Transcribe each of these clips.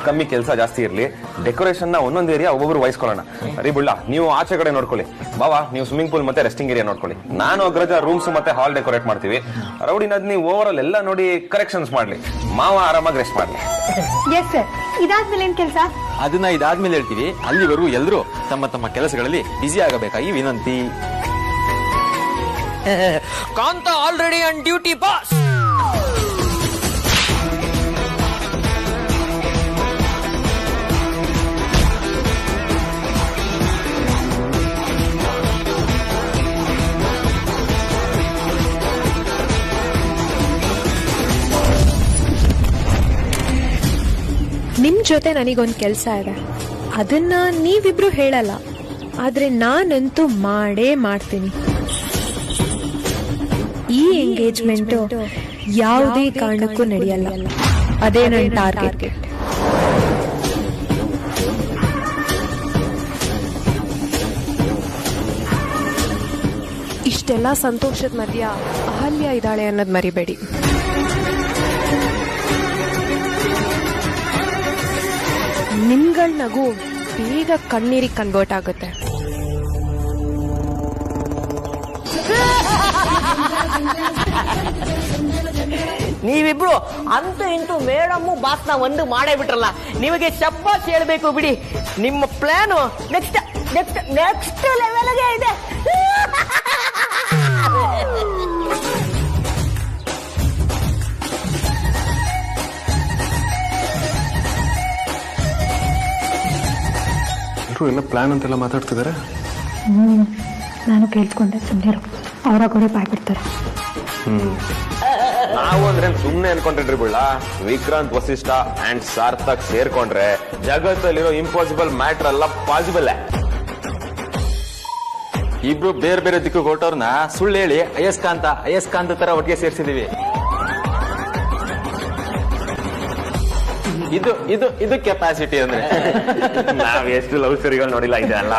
ಕಮ್ಮಿ ಕೆಲಸ ಜಾಸ್ತಿ ಇರ್ಲಿ, ಡೆಕೋರೇಷನ್ ನ ಒಂದೊಂದು ಏರಿಯಾ ಒಬ್ಬೊಬ್ರು ವಹಿಸ್ಕೊಳ್ಳೋಣ. ಸರಿ ಬುಳ್ಳ, ನೀವು ಆಚೆ ಕಡೆ ನೋಡ್ಕೊಳ್ಳಿ. ಬಾವಾ, ನೀವು ಸ್ವಿಮ್ಮಿಂಗ್ ಪೂಲ್ ಮತ್ತೆ ರೆಸ್ಟಿಂಗ್ ಏರಿಯಾ ನೋಡ್ಕೊಳ್ಳಿ. ನಾನು ಅಗ್ರಜ ರೂಮ್ಸ್ ಮತ್ತೆ ಹಾಲ್ ಡೆಕೋರೇಟ್ ಮಾಡ್ತೀವಿ. ರೌಡಿನದ್ ನೀವು ಓವರ್ ಆಲ್ ಎಲ್ಲ ನೋಡಿ ಕರೆಕ್ಷನ್ಸ್ ಮಾಡ್ಲಿ. ಮಾವ ಆರಾಮಾಗಿ ರೆಸ್ಟ್ ಮಾಡ್ಲಿ. Yes sir. ಇದಾದ್ಮೇಲೆ ಏನ್ ಕೆಲಸ? ಅದನ್ನ ಇದಾದ್ಮೇಲೆ ಹೇಳ್ತೀವಿ. ಅಲ್ಲಿವರೆಗೂ ಎಲ್ಲರೂ ತಮ್ಮ ತಮ್ಮ ಕೆಲಸಗಳಲ್ಲಿ ಬಿಸಿ ಆಗಬೇಕಾಗಿ ವಿನಂತಿ. ಕಾಂತ ಆಲ್ರೆಡಿ ಆನ್ ಡ್ಯೂಟಿ ಬಾಸ್. ನಿಮ್ ಜೊತೆ ನನಗೊಂದು ಕೆಲಸ ಇದೆ. ಅದನ್ನ ನೀವಿಬ್ರು ಹೇಳಲ್ಲ, ಆದ್ರೆ ನಾನಂತೂ ಮಾಡೇ ಮಾಡ್ತೀನಿ. ಈ ಎಂಗೇಜ್ಮೆಂಟ್ ಯಾವುದೇ ಕಾರಣಕ್ಕೂ ನಡೆಯಲ್ಲ. ಅದೇ ನನ್ನ ಟಾರ್ಗೆಟ್. ಇಷ್ಟೆಲ್ಲ ಸಂತೋಷದ ಮಧ್ಯ ಅಹಲ್ಯ ಇದ್ದಾಳೆ ಅನ್ನೋದು ಮರಿಬೇಡಿ. ನಿಮ್ಗಳ ನಗು ಬೇಗ ಕಣ್ಣೀರಿಗೆ ಕನ್ವರ್ಟ್ ಆಗುತ್ತೆ. ನೀವಿಬ್ರು ಅಂತೂ ಇಂತೂ ಮೇಡಮ್ಮು ಬಾಸ್ನ ಒಂದು ಮಾಡೇ ಬಿಟ್ರಲ್ಲ. ನಿಮಗೆ ಶಬ್ಬಾಸ್ ಹೇಳ್ಬೇಕು ಬಿಡಿ. ನಿಮ್ಮ ಪ್ಲಾನು ನೆಕ್ಸ್ಟ್ ನೆಕ್ಸ್ಟ್ ನೆಕ್ಸ್ಟ್ ಲೆವೆಲ್ಗೆ ಇದೆ. ಎಲ್ಲ ಪ್ಲಾನ್ ಅಂತೆಲ್ಲ ಮಾತಾಡ್ತಿದ್ದಾರೆ. ನಾನು ಕೇಳ್ಕೊಂಡೆ, ಸುಮ್ಮನೆ ಅವರಾಗೋರೆ ಬಾಯ್ ಬಿಡ್ತಾರೆ. ನಾವು ಅಂದ್ರೆ ಸುಮ್ನೆ ಅನ್ಕೊಂಡಿದ್ರಿ ಬಿಡ್ಲ. ವಿಕ್ರಾಂತ್, ವಸಿಷ್ಠ ಅಂಡ್ ಸಾರ್ಥಕ್ ಸೇರ್ಕೊಂಡ್ರೆ ಜಗತ್ತಲ್ಲಿರೋ ಇಂಪಾಸಿಬಲ್ ಮ್ಯಾಟರ್ ಎಲ್ಲ ಪಾಸಿಬಲ್. ಇಬ್ರು ಬೇರೆ ಬೇರೆ ದಿಕ್ಕು ಹೊರಟವ್ರನ್ನ ಸುಳ್ಳು ಹೇಳಿ ಅಯಸ್ಕಾಂತ ತರ ಒಟ್ಟಿಗೆ ಸೇರ್ಸಿದೀವಿ. ಇದು ಕೆಪಾಸಿಟಿ ಅಂದ್ರೆ. ನಾವ್ ಎಷ್ಟು ಲವ್ ಸ್ಟೋರಿಗಳು ನೋಡಿಲ್ಲ ಇದೆಲ್ಲ.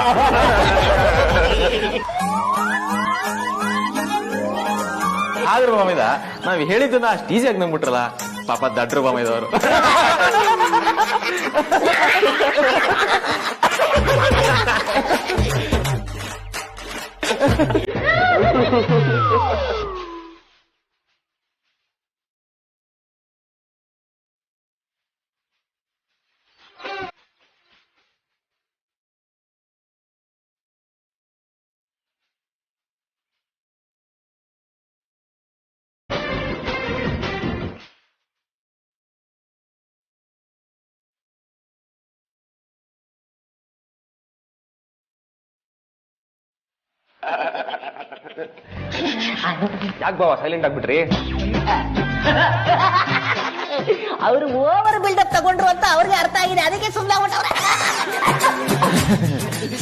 ಆದ್ರೂ ಬಾಮಿದ ನಾವ್ ಹೇಳಿದ್ದನ್ನ ಅಷ್ಟು ಈಸಿಯಾಗಿ ನಂಬಿಟ್ರಲ್ಲ. ಪಾಪ ದಡ್ರು ಬಾಮಿದವರು. ಯಾಕೆ ಬಾವ ಸೈಲೆಂಟ್ ಆಗ್ಬಿಟ್ರಿ? ಅವ್ರು ಓವರ್ ಬಿಲ್ಡಪ್ ತಗೊಂಡ್ರು ಅಂತ ಅವ್ರಿಗೆ ಅರ್ಥ ಆಗಿದೆ, ಅದಕ್ಕೆ ಸುಮ್ಮನೆ ಆಗ್ಬಿಟ್ಟವ್ರೆ.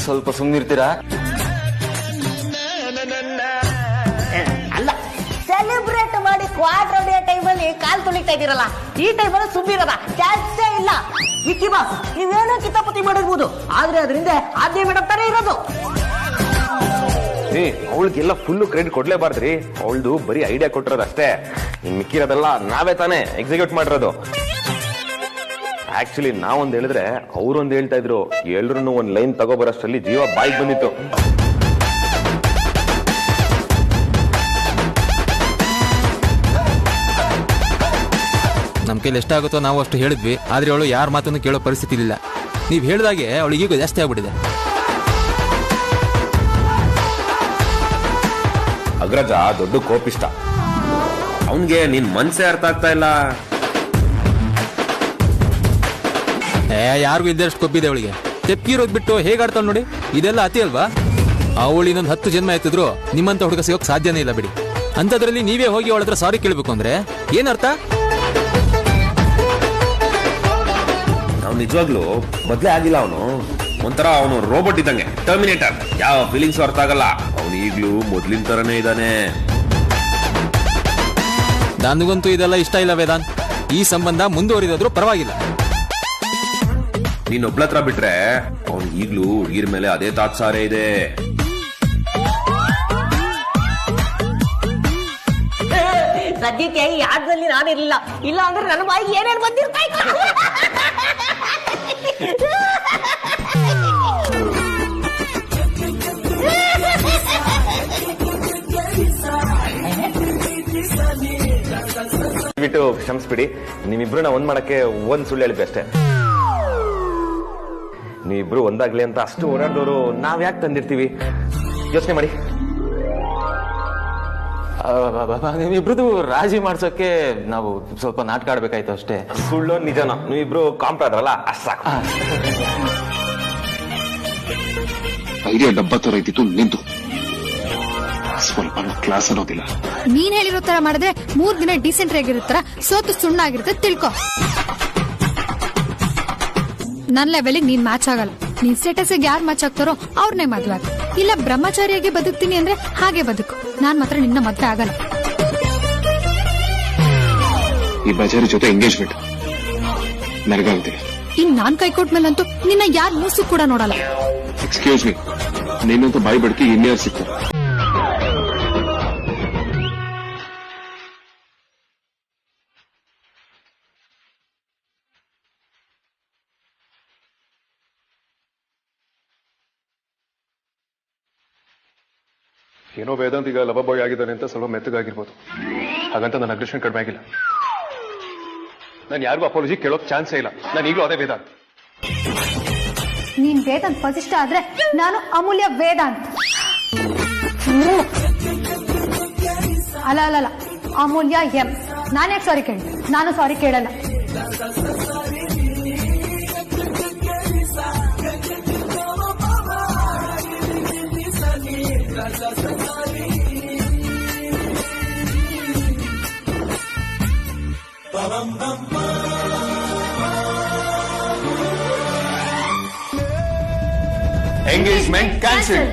ಸ್ವಲ್ಪ ಸುಮ್ಮನಿರ್ತೀರಾ? ಅಲ್ಲ, ಸೆಲೆಬ್ರೇಟ್ ಮಾಡಿ ಕ್ವಾರ್ಟರ್ ಡೇ ಟೈಮಲ್ಲಿ ಕಾಲ್ ತುಳಿತಾ ಇದ್ದೀರಲ್ಲ, ಈ ಟೈಮಲ್ಲಿ ಸುಮ್ಮಿರದ ಚಾನ್ಸೇ ಇಲ್ಲ. ವಿಕ್ಕಿ ಬಾಸ್, ನೀವೇನೋ ಕಿತಾಪತಿ ಮಾಡಿರ್ಬೋದು, ಆದ್ರೆ ಅದರಿಂದ ಆದ್ಯ ಮೇಡಮ್ ತರ ಇರೋದು. ಅವಳಿಗೆಲ್ಲ ಫುಲ್ ಕ್ರೆಡಿಟ್ ಕೊಡ್ಲೇಬಾರ್ದ್ರಿ. ಅವಳದು ಬರೀ ಐಡಿಯಾ ಕೊಟ್ಟಿರೋದು ಅಷ್ಟೇ. ಇನ್ ಮಿಕ್ಕಿರೋದೆಲ್ಲ ನಾವೇ ತಾನೇ ಎಕ್ಸಿಕ್ಯೂಟ್ ಮಾಡಿರೋದು. ಆಕ್ಚುಲಿ ನಾವೊಂದ್ ಹೇಳಿದ್ರೆ ಅವ್ರೊಂದ್ ಹೇಳ್ತಾ ಇದ್ರು. ಎಲ್ರು ಒಂದ್ ಲೈನ್ ತಗೋಬರೋಷ್ಟರಲ್ಲಿ ಜೀವ ಬಾಯ್ಗೆ ಬಂದಿತ್ತು. ನಮ್ ಕೈಲಿ ಎಷ್ಟಾಗುತ್ತೋ ನಾವು ಅಷ್ಟು ಹೇಳಿದ್ವಿ. ಆದ್ರೆ ಅವಳು ಯಾರ ಮಾತನ್ನು ಕೇಳೋ ಪರಿಸ್ಥಿತಿ ಇಲ್ಲ. ನೀವ್ ಹೇಳಿದಾಗೆ ಅವಳಿಗೆ ಈಗ ಜಾಸ್ತಿ ಆಗ್ಬಿಟ್ಟಿದೆ. ಅಗ್ರಜ ದೊಡ್ಡ ಕೋಪಿಷ್ಟ. ಅವನ್ಗೆ ನಿನ್ ಮನ್ಸೇ ಅರ್ಥ ಆಗ್ತಾ ಇಲ್ಲ. ಯಾರಿಗೂ ಇದ್ದಷ್ಟು ಕೊಬ್ಬಿದೆ ಅವಳಿಗೆ. ತೆಪ್ಪಿರೋದ್ ಬಿಟ್ಟು ಹೇಗಾಡ್ತಾವ್ ನೋಡಿ. ಇದೆಲ್ಲ ಅತಿ ಅಲ್ವಾ? ಅವಳು ಇನ್ನೊಂದು 10 ಜನ್ಮ ಎತ್ತಿದ್ರು ನಿಮ್ಮಂತ ಹುಡುಗ ಸಿಗೋಕ್ ಸಾಧ್ಯನೇ ಇಲ್ಲ ಬಿಡಿ. ಅಂತದ್ರಲ್ಲಿ ನೀವೇ ಹೋಗಿ ಅವಳ ಹತ್ರ ಸಾರಿ ಕೇಳ್ಬೇಕು ಅಂದ್ರೆ ಏನರ್ಥ? ನಾವು ನಿಜವಾಗ್ಲೂ ಬದ್ಲೇ ಆಗಿಲ್ಲ. ಅವನು ಒಂಥರ ಅವನು ರೋಬೋಟ್ ಇದ್ದಂಗೆ, ಟರ್ಮಿನೇಟರ್. ಯಾವ ಫೀಲಿಂಗ್ಸ್ ಅರ್ಥ ಆಗಲ್ಲ. ಅವನು ಈಗ್ಲೂ ಮೊದ್ಲಿನ ತರನೇ ಇದ್ದಾನೆ. ನನಗಂತೂ ಇದೆಲ್ಲ ಇಷ್ಟ ಇಲ್ಲ ವೇದಾಂತ್. ಈ ಸಂಬಂಧ ಮುಂದುವರಿದಾದ್ರೂ ಪರವಾಗಿಲ್ಲ. ನೀನೊಬ್ಳ ಹತ್ರ ಬಿಟ್ರೆ ಅವನು ಈಗ್ಲೂ ಹುಡುಗಿರ ಮೇಲೆ ಅದೇ ತಾತ್ಸಾರ ಇದೆ. ಸದ್ಯಕ್ಕೆ ಈ ಆಟದಲ್ಲಿ ನಾನಿರ್ಲಿಲ್ಲ, ಇಲ್ಲ ಅಂದ್ರೆ ನನ್ನ ಬಾಯಿಗೆ ಏನೇನು ಬಂದಿರ್ತಾ ಇತ್ತು. ಬಿಟ್ಟು ಕ್ಷಮಿಸ್ಬಿಡಿ, ನೀವಿಬ್ರನ್ನ ಒಂದ್ ಮಾಡಕ್ಕೆ ಒಂದ್ ಸುಳ್ಳು ಹೇಳಿದ್ವಿ ಅಷ್ಟೇ. ನೀವಿಬ್ರು ಒಂದಾಗ್ಲಿ ಅಂತ ಅಷ್ಟು ಓಡಾಡಿದವರು ನಾವ್ ಯಾಕೆ ತಂದಿರ್ತೀವಿ? ಯೋಚನೆ ಮಾಡಿ. ಇಬ್ರದ್ದು ರಾಜಿ ಮಾಡ್ಸೋಕೆ ನಾವು ಸ್ವಲ್ಪ ನಾಟಕ ಆಡ್ಬೇಕಾಯ್ತು ಅಷ್ಟೇ. ಸುಳ್ಳು ನಿಜನೋ ನೀವಿಬ್ರು ಕಾಂಪ್ರಾದ್ರಲ್ಲ ಅಷ್ಟು ಸಾಕು. ಐಡಿಯಾ ಡಬ್ಬ ತರ ಇದ್ದಿತ್ತು ನಿಂತು ಸ್ವಲ್ಪ ಕ್ಲಾಸ್ ಅನ್ನೋದಿಲ್ಲ. ನೀನ್ ಹೇಳಿರೋ ತರ ಮಾಡಿದ್ರೆ 3 ದಿನ ಡಿಸೆಂಟ್ರಿ ಆಗಿರುತ್ತಾರ ಸೋತು ಸುಣ್ಣ ಆಗಿರುತ್ತೆ ತಿಳ್ಕೊ. ನನ್ ಲೆವೆಲ್ಗೆ ನೀನ್ ಮ್ಯಾಚ್ ಆಗಲ್ಲ. ನಿನ್ ಸ್ಟೇಟಸ್ ಯಾರು ಮ್ಯಾಚ್ ಆಗ್ತಾರೋ ಅವ್ರನ್ನೇ ಮದ್ವೆ ಆಗ. ಇಲ್ಲ ಬ್ರಹ್ಮಚಾರಿಯಾಗಿ ಬದುಕ್ತೀನಿ ಅಂದ್ರೆ ಹಾಗೆ ಬದುಕು. ನಾನ್ ಮಾತ್ರ ನಿನ್ನ ಮದ್ವೆ ಆಗಲ್ಲ. ಈ ಬಜಾರಿ ಜೊತೆ ಎಂಗೇಜ್ಮೆಂಟ್ ನನಗಾಗುತ್ತಿಲ್ಲ. ಇನ್ ನಾನ್ ಕೈ ಕೊಟ್ಮೇಲಂತೂ ನಿನ್ನ ಯಾರ್ ಮೂಸು ಕೂಡ ನೋಡಲ್ಲ. ಎಕ್ಸ್ಕ್ಯೂಸ್ ಮೀ, ನಿನ್ನಂತ ಬಾಯಿ ಬಡ್ಕಿ ಇನ್ಯಾರು ಸಿಗ್ತಾರೆ? ಏನೋ ವೇದಾಂತ್ ಈಗ ಲವ ಬಾಯ್ ಆಗಿದ್ದಾನೆ ಅಂತ ಸ್ವಲ್ಪ ಮೆತ್ತಗಾಗಿರ್ಬೋದು, ಹಾಗಂತ ನನ್ನ ಅಗ್ರೆಷನ್ ಕಡಿಮೆ ಆಗಿಲ್ಲ. ನಾನು ಯಾರಿಗೂ ಅಪಾಲಜಿ ಕೇಳೋಕ್ ಚಾನ್ಸೇ ಇಲ್ಲ. ನಾನು ಈಗಲೂ ಅದೇ ವೇದಾಂತ್. ನೀನ್ ವೇದಾಂತ್ ವಸಿಷ್ಠ ಆದ್ರೆ ನಾನು ಅಮೂಲ್ಯ ವೇದಾಂತ್. ಅಲ್ಲ ಅಲ್ಲ ಅಲ್ಲ, ಅಮೂಲ್ಯ ಎಂ. ನಾನ್ಯಾಕೆ ಸಾರಿ ಕೇಳಿ? ನಾನು ಸಾರಿ ಕೇಳಲ್ಲ. Engagement cancel.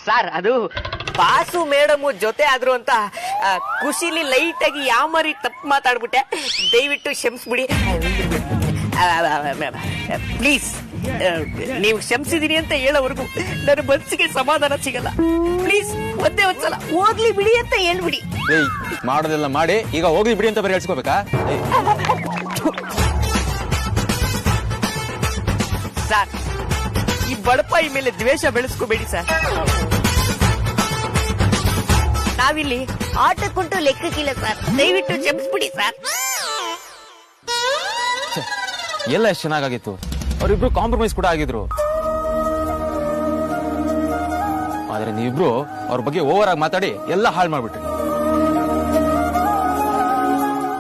ಸರ್, ಅದು ಬಾಸು ಮೇಡಮ್ ಜೊತೆ ಆದ್ರು ಅಂತ ಖುಷಿಲಿ ಲೈಟ್ ಆಗಿ ಯಾಮರಿ ತಪ್ಪು ಮಾತಾಡ್ಬಿಟ್ಟೆ. ದಯವಿಟ್ಟು ಕ್ಷಮಿಸ್ಬಿಡಿ ಪ್ಲೀಸ್. ನೀವು ಕ್ಷಮಿಸಿದೀನಿ ಅಂತ ಹೇಳೋವರೆಗೂ ನನ್ನ ಮನಸ್ಸಿಗೆ ಸಮಾಧಾನ ಸಿಗಲ್ಲ. ಪ್ಲೀಸ್ ಒಂದೇ ಒಂದ್ಸಲ ಹೋಗ್ಲಿ ಬಿಡಿ ಅಂತ ಹೇಳ್ಬಿಡಿ. ಮಾಡೋದೆಲ್ಲ ಮಾಡಿ ಈಗ ಹೋಗ್ಲಿ ಬಿಡಿ ಅಂತ ಬರೀ ಹೇಳ್ಸ್ಕೋಬೇಕಾ? ಸರ್, ಈ ಬಡಪಾಯಿ ಮೇಲೆ ದ್ವೇಷ ಬೆಳೆಸ್ಕೋಬೇಡಿ ಸರ್. ನಾವಿಲ್ಲಿ ಆಟಕ್ಕುಂಟು ಲೆಕ್ಕಕ್ಕಿಲ್ಲ ಸರ್. ದಯವಿಟ್ಟು ಕ್ಷಮಿಸ್ಬಿಡಿ ಸರ್. ಎಲ್ಲ ಎಷ್ಟು ಚೆನ್ನಾಗಿತ್ತು. ಅವರಿಬ್ರು ಕಾಂಪ್ರಮೈಸ್ ಕೂಡ ಆಗಿದ್ರು. ಆದ್ರೆ ನೀವಿಬ್ರು ಅವ್ರ ಬಗ್ಗೆ ಓವರ್ ಆಗಿ ಮಾತಾಡಿ ಎಲ್ಲ ಹಾಳು ಮಾಡ್ಬಿಟ್ರಿ.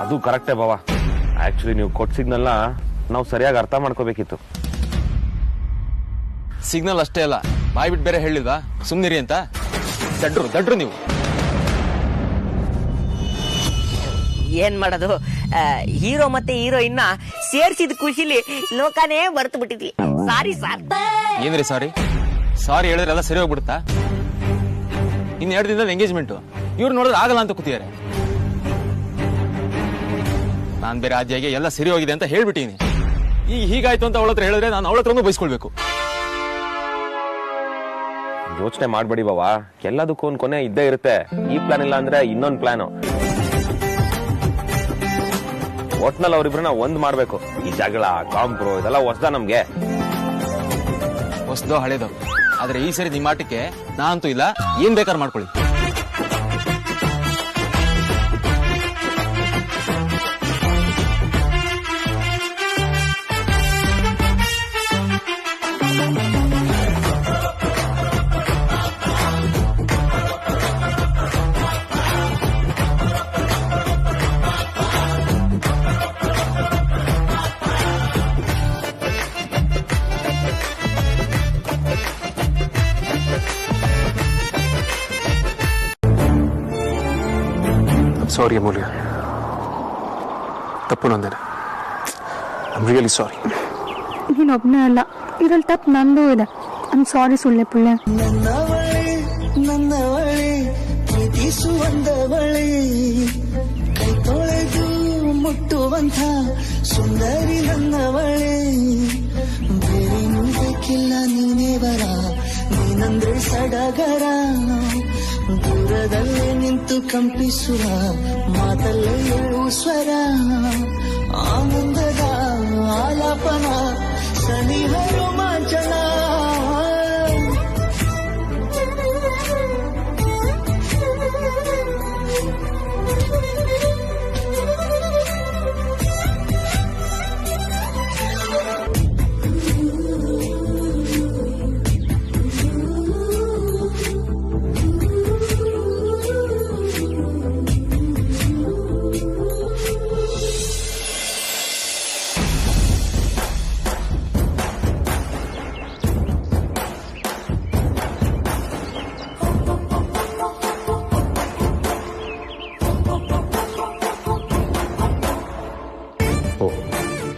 ಅದು ಕರೆಕ್ಟೇ ಬಾವಾ. ಆಕ್ಚುಲಿ ನೀವು ಕೊಟ್ಟ ಸಿಗ್ನಲ್ನ ನಾವು ಸರಿಯಾಗಿ ಅರ್ಥ ಮಾಡ್ಕೋಬೇಕಿತ್ತು. ಸಿಗ್ನಲ್ ಅಷ್ಟೇ ಅಲ್ಲ, ಬಾಯ್ ಬಿಟ್ಟು ಬೇರೆ ಹೇಳಿಲ್ವಾ ಸುಮ್ನಿರಿ ಅಂತ? ದಡ್ರು ನೀವು. ಏನ್ ಮಾಡೋದು, ಹೀರೋ ಮತ್ತೆ ಹೀರೋಯಿನ್ ಸೇರ್ಸಿದ ಖುಷಿಲಿ ಲೋಕನೇ ಬರ್ತು ಬಿಟ್ಟಿದ್ವಿ. Sorry sir. ಏನ್ರಿ ಸಾರಿ ಹೇಳಿದ್ರೆ ಎಲ್ಲ ಸರಿ ಹೋಗ್ಬಿಡುತ್ತಾ? ಇನ್ 2 ದಿನದಲ್ಲಿ ಎಂಗೇಜ್ಮೆಂಟ್. ಇವ್ರು ನೋಡಿದ್ರೆ ಆಗಲ್ಲ ಅಂತ ಕೂತಿದ್ದಾರೆ. ನಾನ್ ಬೇರೆ ಆದ್ಯಾಗೆ ಎಲ್ಲ ಸರಿ ಹೋಗಿದೆ ಅಂತ ಹೇಳ್ಬಿಟ್ಟಿನಿ. ಈಗ ಹೀಗಾಯ್ತು ಅಂತ ಅವಳ ಹತ್ರ ಹೇಳಿದ್ರೆ ನಾನು ಅವಳ ಹತ್ರನೂ ಬಯಸ್ಕೊಳ್ಬೇಕು. ಯೋಚನೆ ಮಾಡ್ಬೇಡಿ ಬಾವಾ, ಎಲ್ಲದಕ್ಕೂ ಒಂದ್ ಕೊನೆ ಇದ್ದೇ ಇರುತ್ತೆ. ಈ ಪ್ಲಾನ್ ಇಲ್ಲ ಅಂದ್ರೆ ಇನ್ನೊಂದ್ ಪ್ಲಾನು. ಒಟ್ನಲ್ಲಿ ಅವ್ರಿಬ್ರನ್ನ ಒಂದ್ ಮಾಡ್ಬೇಕು. ಈ ಜಗಳ ಕಾಂಪ್ರೋ ಇದೆಲ್ಲ ಹೊಸದ ನಮ್ಗೆ. ಹೊಸದೋ ಹಳೇದೋ ಆದ್ರೆ ಈ ಸರಿ ನಿಮ್ಮ ಆಟಕ್ಕೆ ನಾ ಅಂತೂ ಇಲ್ಲ, ಏನ್ ಬೇಕಾದ್ರೂ ಮಾಡ್ಕೊಳ್ಳಿ. ಸಾರಿ ಅಮೂಲ್ಯ, ತಪ್ಪು ನಂದೇನೆ. I am really sorry. ನೀನೊಬ್ನೇ ಅಲ್ಲ, ಇದ್ರಲ್ಲಿ ತಪ್ಪು ನಂದು ಇದೆ. ಐಮ್ ಸಾರಿ ಸುಳ್ಳೆ ಪುಳ್ಳೆ. ನನ್ನವಳೆ ಪ್ರೀತಿಸುವಂದವಳೆ, ಕೈ ತೊಳೆದು ಮುಟ್ಟುವಂಥ ಸುಂದರಿ ನನ್ನವಳೆ. ಬೇರೇನೂ ಬೇಕಿಲ್ಲ, ನೀನೇ ಬರ, ನೀನಂದ್ರೆ ಸಡಗರ. ದೂರದಲ್ಲೇ ನಿಂತು ಕಂಪಿಸುವ ಮಾತಲ್ಲೇ ಏಳು ಸ್ವರ. ಆನಂದದ ಆಲಾಪನ, ಸನಿಹ ರೋಮಾಂಚನ.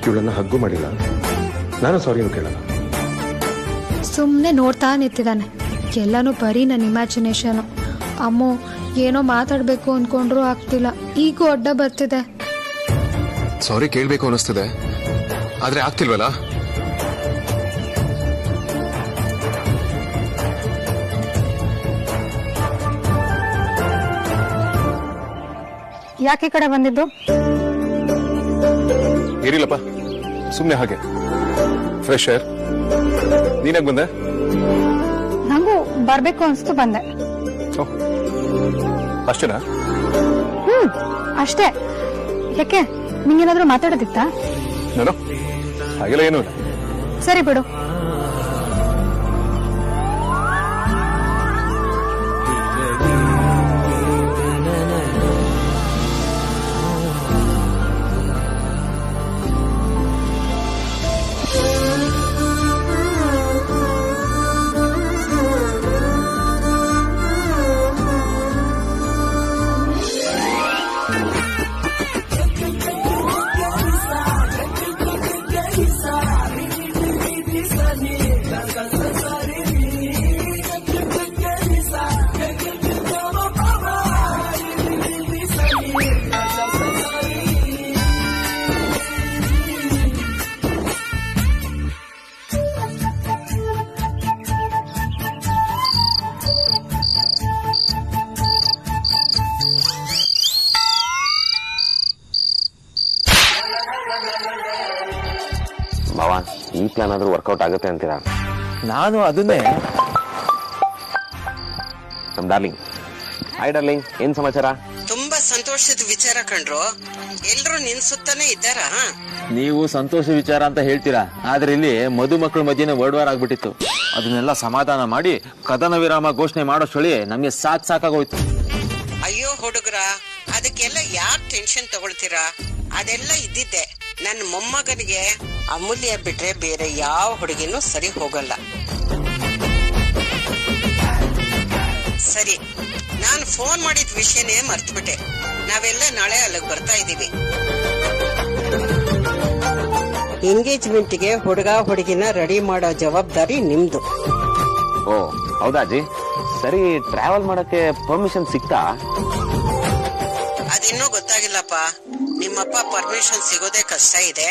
ಇವಳನ್ನ ಹಗ್ಗು ಮಾಡಿಲ್ಲ, ನಾನು ಸಾರಿನೂ ಕೇಳಲ್ಲ. ಸುಮ್ನೆ ನೋಡ್ತಾ ನಿಂತಿದ್ದಾನೆ. ಎಲ್ಲಾನು ಬರೀ ನನ್ನ ಇಮ್ಯಾಜಿನೇಷನ್. ಅಮ್ಮೋ, ಏನೋ ಮಾತಾಡ್ಬೇಕು ಅನ್ಕೊಂಡ್ರು ಆಗ್ತಿಲ್ಲ. ಈಗೂ ಅಡ್ಡ ಬರ್ತಿದೆ. ಸಾರಿ ಕೇಳ್ಬೇಕು ಅನಿಸ್ತದೆ, ಆದ್ರೆ ಆಗ್ತಿಲ್ವಲ್ಲ. ಯಾಕೆ ಕಡೆ ಬಂದಿದ್ದು? ಏರಿಲ್ಲಪ್ಪ, ಸುಮ್ನೆ ಹಾಗೆ ಫ್ರೆಶ್ ಏರ್. ನೀನಾಗ್ ಬಂದೆ? ನಂಗೂ ಬರ್ಬೇಕು ಅನ್ಸ್ತು, ಬಂದೆ. ಅಷ್ಟೇನಾ? ಅಷ್ಟೇ. ಯಾಕೆ, ನಿಂಗೇನಾದ್ರೂ ಮಾತಾಡೋದಿತ್ತಾ? ನಾನು ಹಾಗೆಲ್ಲ ಏನೂ ಇಲ್ಲ. ಸರಿ ಬಿಡು. ಮಾವ, ಈ ಪ್ಲಾನ್ ಆದ್ರೂ ವರ್ಕೌಟ್ ಆಗುತ್ತೆ ಅಂತೀರಾ? ನಾನು ಅದನ್ನೇ. ನಮ್ ಡಾರ್ಲಿಂಗ್. ಹಾಯ್ ಡಾರ್ಲಿಂಗ್, ಏನ್ ಸಮಾಚಾರ? ತುಂಬಾ ಸಂತೋಷದ ವಿಚಾರ ಕಂಡ್ರು. ಎಲ್ರು ನಿನ್ ಸುತ್ತಾನೆ ಇದ್ದಾರ? ನೀವು ಸಂತೋಷ ವಿಚಾರ ಅಂತ ಹೇಳ್ತೀರಾ, ಆದ್ರೆ ಇಲ್ಲಿ ಮಧುಮಕ್ಕಳ ಮಧ್ಯೆ ವರ್ಡ್ ವಾರ್ ಆಗ್ಬಿಟ್ಟಿತ್ತು. ಅದನ್ನೆಲ್ಲ ಸಮಾಧಾನ ಮಾಡಿ ಕದನ ವಿರಾಮ ಘೋಷಣೆ ಮಾಡೋಷ್ಟೊಳಿ ನಮ್ಗೆ ಸಾಕಾಗೋಯ್ತು. ಅಯ್ಯೋ ಹುಡುಗರ, ಅದಕ್ಕೆಲ್ಲ ಯಾಕೆ ಟೆನ್ಷನ್ ತಗೊಳ್ತೀರಾ? ಅದೆಲ್ಲ ಇದ್ದಿದ್ದೆ. ನನ್ನ ಮೊಮ್ಮಗನಿಗೆ ಅಮೂಲ್ಯ ಬಿಟ್ರೆ ಬೇರೆ ಯಾವ ಹುಡುಗಿನೂ ಸರಿ ಹೋಗಲ್ಲ. ಸರಿ, ನಾನು ಫೋನ್ ಮಾಡಿದ ವಿಷಯನೇ ಮರ್ತ್ಬಿಟ್ಟೆ. ನಾವೆಲ್ಲ ನಾಳೆ ಅಲ್ಲಿಗೆ ಬರ್ತಾ ಇದೀವಿ. ಎಂಗೇಜ್ಮೆಂಟ್ಗೆ ಹುಡುಗ ಹುಡುಗಿನ ರೆಡಿ ಮಾಡೋ ಜವಾಬ್ದಾರಿ ನಿಮ್ದು. ಓ ಹೌದಾ ಅಜ್ಜಿ? ಸರಿ, ಟ್ರಾವೆಲ್ ಮಾಡಕ್ಕೆ ಪರ್ಮಿಷನ್ ಸಿಕ್ತಾ? ಅದಿನ್ನೂ ಗೊತ್ತಾಗಿಲ್ಲಪ್ಪ. ನಿಮ್ಮಪ್ಪ ಪರ್ಮಿಷನ್ ಸಿಗೋದೇ ಕಷ್ಟ ಇದೆ.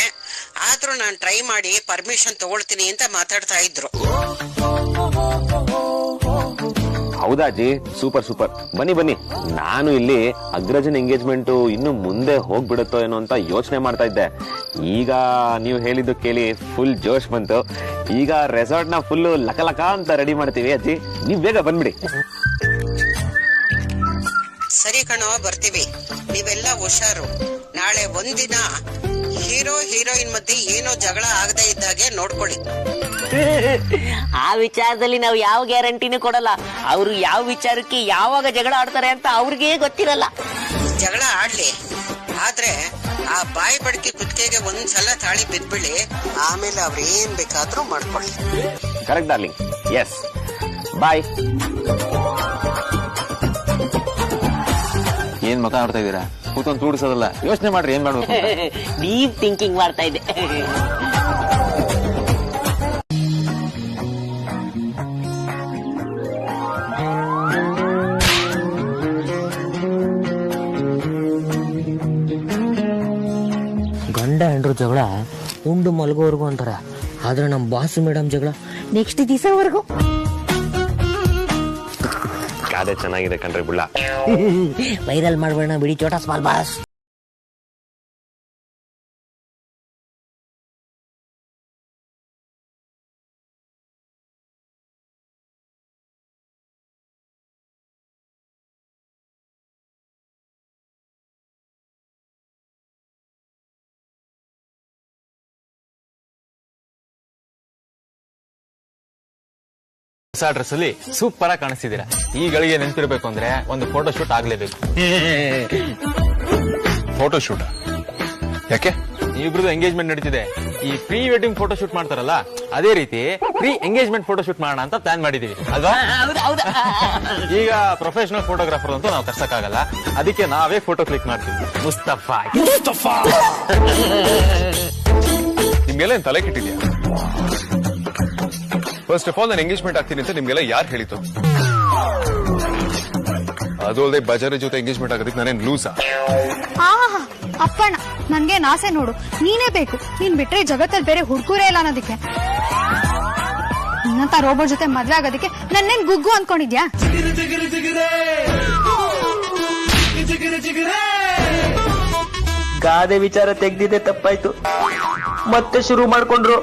ಆದ್ರೂ ನಾನು ಟ್ರೈ ಮಾಡಿ ಪರ್ಮಿಷನ್ ತಗೊಳ್ತೀನಿ ಅಂತ ಮಾತಾಡ್ತಾ ಇದ್ರು. ಹೌದಾ ಅಜ್ಜಿ, ಸೂಪರ್ ಸೂಪರ್. ಬನ್ನಿ ಬನ್ನಿ. ನಾನು ಇಲ್ಲಿ ಅಗ್ರಜನ್ ಎಂಗೇಜ್ಮೆಂಟ್ ಇನ್ನು ಮುಂದೆ ಹೋಗ್ಬಿಡುತ್ತೋ ಏನೋ ಅಂತ ಯೋಚನೆ ಮಾಡ್ತಾ ಇದ್ದೆ. ಈಗ ನೀವು ಹೇಳಿದ್ದು ಕೇಳಿ ಫುಲ್ ಜೋಶ್ ಬಂತು. ಈಗ ರೆಸಾರ್ಟ್ ನ ಫುಲ್ ಲಕ ಅಂತ ರೆಡಿ ಮಾಡ್ತೀವಿ ಅಜ್ಜಿ, ನೀವ್ ಬೇಗ ಬಂದ್ಬಿಡಿ. ಸರಿ ಕಣೋ, ಬರ್ತೀವಿ. ನೀವೆಲ್ಲ ಹುಷಾರು. ನಾಳೆ ಒಂದಿನ ಹೀರೋ ಹೀರೋಯಿನ್ ಮಧ್ಯೆ ಏನೋ ಜಗಳ ಆಗದೆ ಇದ್ದಾಗೆ ನೋಡ್ಕೊಳ್ಳಿ. ಆ ವಿಚಾರದಲ್ಲಿ ನಾವು ಯಾವ ಗ್ಯಾರಂಟಿನೂ ಕೊಡಲ್ಲ. ಅವರು ಯಾವ ವಿಚಾರಕ್ಕೆ ಯಾವಾಗ ಜಗಳ ಆಡ್ತಾರೆ ಅಂತ ಅವ್ರಿಗೆ ಗೊತ್ತಿರಲ್ಲ. ಜಗಳ ಆಡ್ಲಿ, ಆದ್ರೆ ಆ ಬಾಯಿ ಬಡ್ಕಿ ಕುತ್ತಿಗೆಗೆ ಒಂದ್ಸಲ ತಾಳಿ ಬಿದ್ಬಿಡಿ, ಆಮೇಲೆ ಅವ್ರು ಏನ್ ಬೇಕಾದ್ರೂ ಮಾಡ್ಕೊಳ್ಳಿ. Correct darling. ಎಸ್, ಬಾಯ್. ಏನ್ ಮಕ ಆಡ್ತಾ ಇದೀರಾ? ಕೂತ್ಕೊಂಡು ತೂಡಿಸೋದಲ್ಲ, ಯೋಚನೆ ಮಾಡ್ರಿ ಏನ್ ಮಾಡ್ಬೇಕು. ಡೀಪ್ ಥಿಂಕಿಂಗ್ ಮಾಡ್ತಾ ಇದ್ದೆ. ಗಂಡ ಹೆಂಡ್ರು ಜಗಳ ಉಂಡು ಮಲಗೋವರೆಗೂ ಅಂತಾರ, ಆದ್ರೆ ನಮ್ ಬಾಸು ಮೇಡಮ್ ಜಗಳ ನೆಕ್ಸ್ಟ್ ದಿವಸವರೆಗೂ. ಗಾದೆ ಚೆನ್ನಾಗಿದೆ ಕಣ್ರಿ ಬುಳ್ಳ. ವೈರಲ್ ಮಾಡ್ಬೇಡ ಬಿಡಿ ಚೋಟಾ ಸ್ಮಾಲ್ ಬಾಸ್. ಹೊಸ ಡ್ರೆಸ್ ಅಲ್ಲಿ ಸೂಪರ್ ಆಗಿ ಕಾಣಿಸ್ತಿದ್ದೀರಾ. ಈ ಗಳಿಗೆ ನೆನ್ಪಿರ್ಬೇಕು ಅಂದ್ರೆ ಒಂದು ಫೋಟೋ ಶೂಟ್ ಆಗ್ಲೇಬೇಕು. ಫೋಟೋ ಶೂಟ್ ಯಾಕೆ? ಇಬ್ರದ್ದು ಎಂಗೇಜ್ಮೆಂಟ್ ನಡೀತಿದೆ. ಈ ಪ್ರೀ ವೆಡ್ಡಿಂಗ್ ಫೋಟೋ ಶೂಟ್ ಮಾಡ್ತಾರಲ್ಲ, ಅದೇ ರೀತಿ ಪ್ರೀ ಎಂಗೇಜ್ಮೆಂಟ್ ಫೋಟೋ ಶೂಟ್ ಮಾಡೋಣ ಅಂತ ಪ್ಲಾನ್ ಮಾಡಿದೀವಿ ಅಲ್ವಾ? ಈಗ ಪ್ರೊಫೆಷನಲ್ ಫೋಟೋಗ್ರಾಫರ್ ಅಂತೂ ನಾವು ತರ್ಸಕ್ಕಾಗಲ್ಲ, ಅದಕ್ಕೆ ನಾವೇ ಫೋಟೋ ಕ್ಲಿಕ್ ಮಾಡ್ತೀವಿ. ಮುಸ್ತಫಾ ನಿಮ್ಗೆಲ್ಲ ಏನ್ ತಲೆ ಕೆಟ್ಟಿದ್ಯಾ? ಫಸ್ಟ್ ಆಫ್ ಆಲ್ ನಾನು ಎಂಗೇಜ್ಮೆಂಟ್ ಆಗ್ತೀನಿ ಅಂತ ನಿಮ್ಗೆಲ್ಲ ಯಾರು ಹೇಳಿತು? ಅದು ಅಲ್ಲದೆ ಬಜಾರಿ ಜೊತೆ ಎಂಗೇಜ್ಮೆಂಟ್ ಆಗೋದಕ್ಕೆ ನಾನೇನ್ ಲೂಸಾ? ಅಪ್ಪಣ್ಣ, ನನ್ಗೆ ಆಸೆ ನೋಡು, ನೀನೇ ಬೇಕು. ನೀನ್ ಬಿಟ್ರೆ ಜಗತ್ತಲ್ಲಿ ಬೇರೆ ಹುಡುಗರೇ ಇಲ್ಲ ಅನ್ನೋದಕ್ಕೆ. ನಿನ್ನಂತ ರೋಬೋಟ್ ಜೊತೆ ಮದ್ವೆ ಆಗೋದಕ್ಕೆ ನನ್ನೇನ್ ಗುಗ್ಗು ಅನ್ಕೊಂಡಿದ್ಯಾ? ಗಾದೆ ವಿಚಾರ ತೆಗ್ದಿದೆ, ತಪ್ಪಾಯ್ತು. ಮತ್ತೆ ಶುರು ಮಾಡ್ಕೊಂಡ್ರು.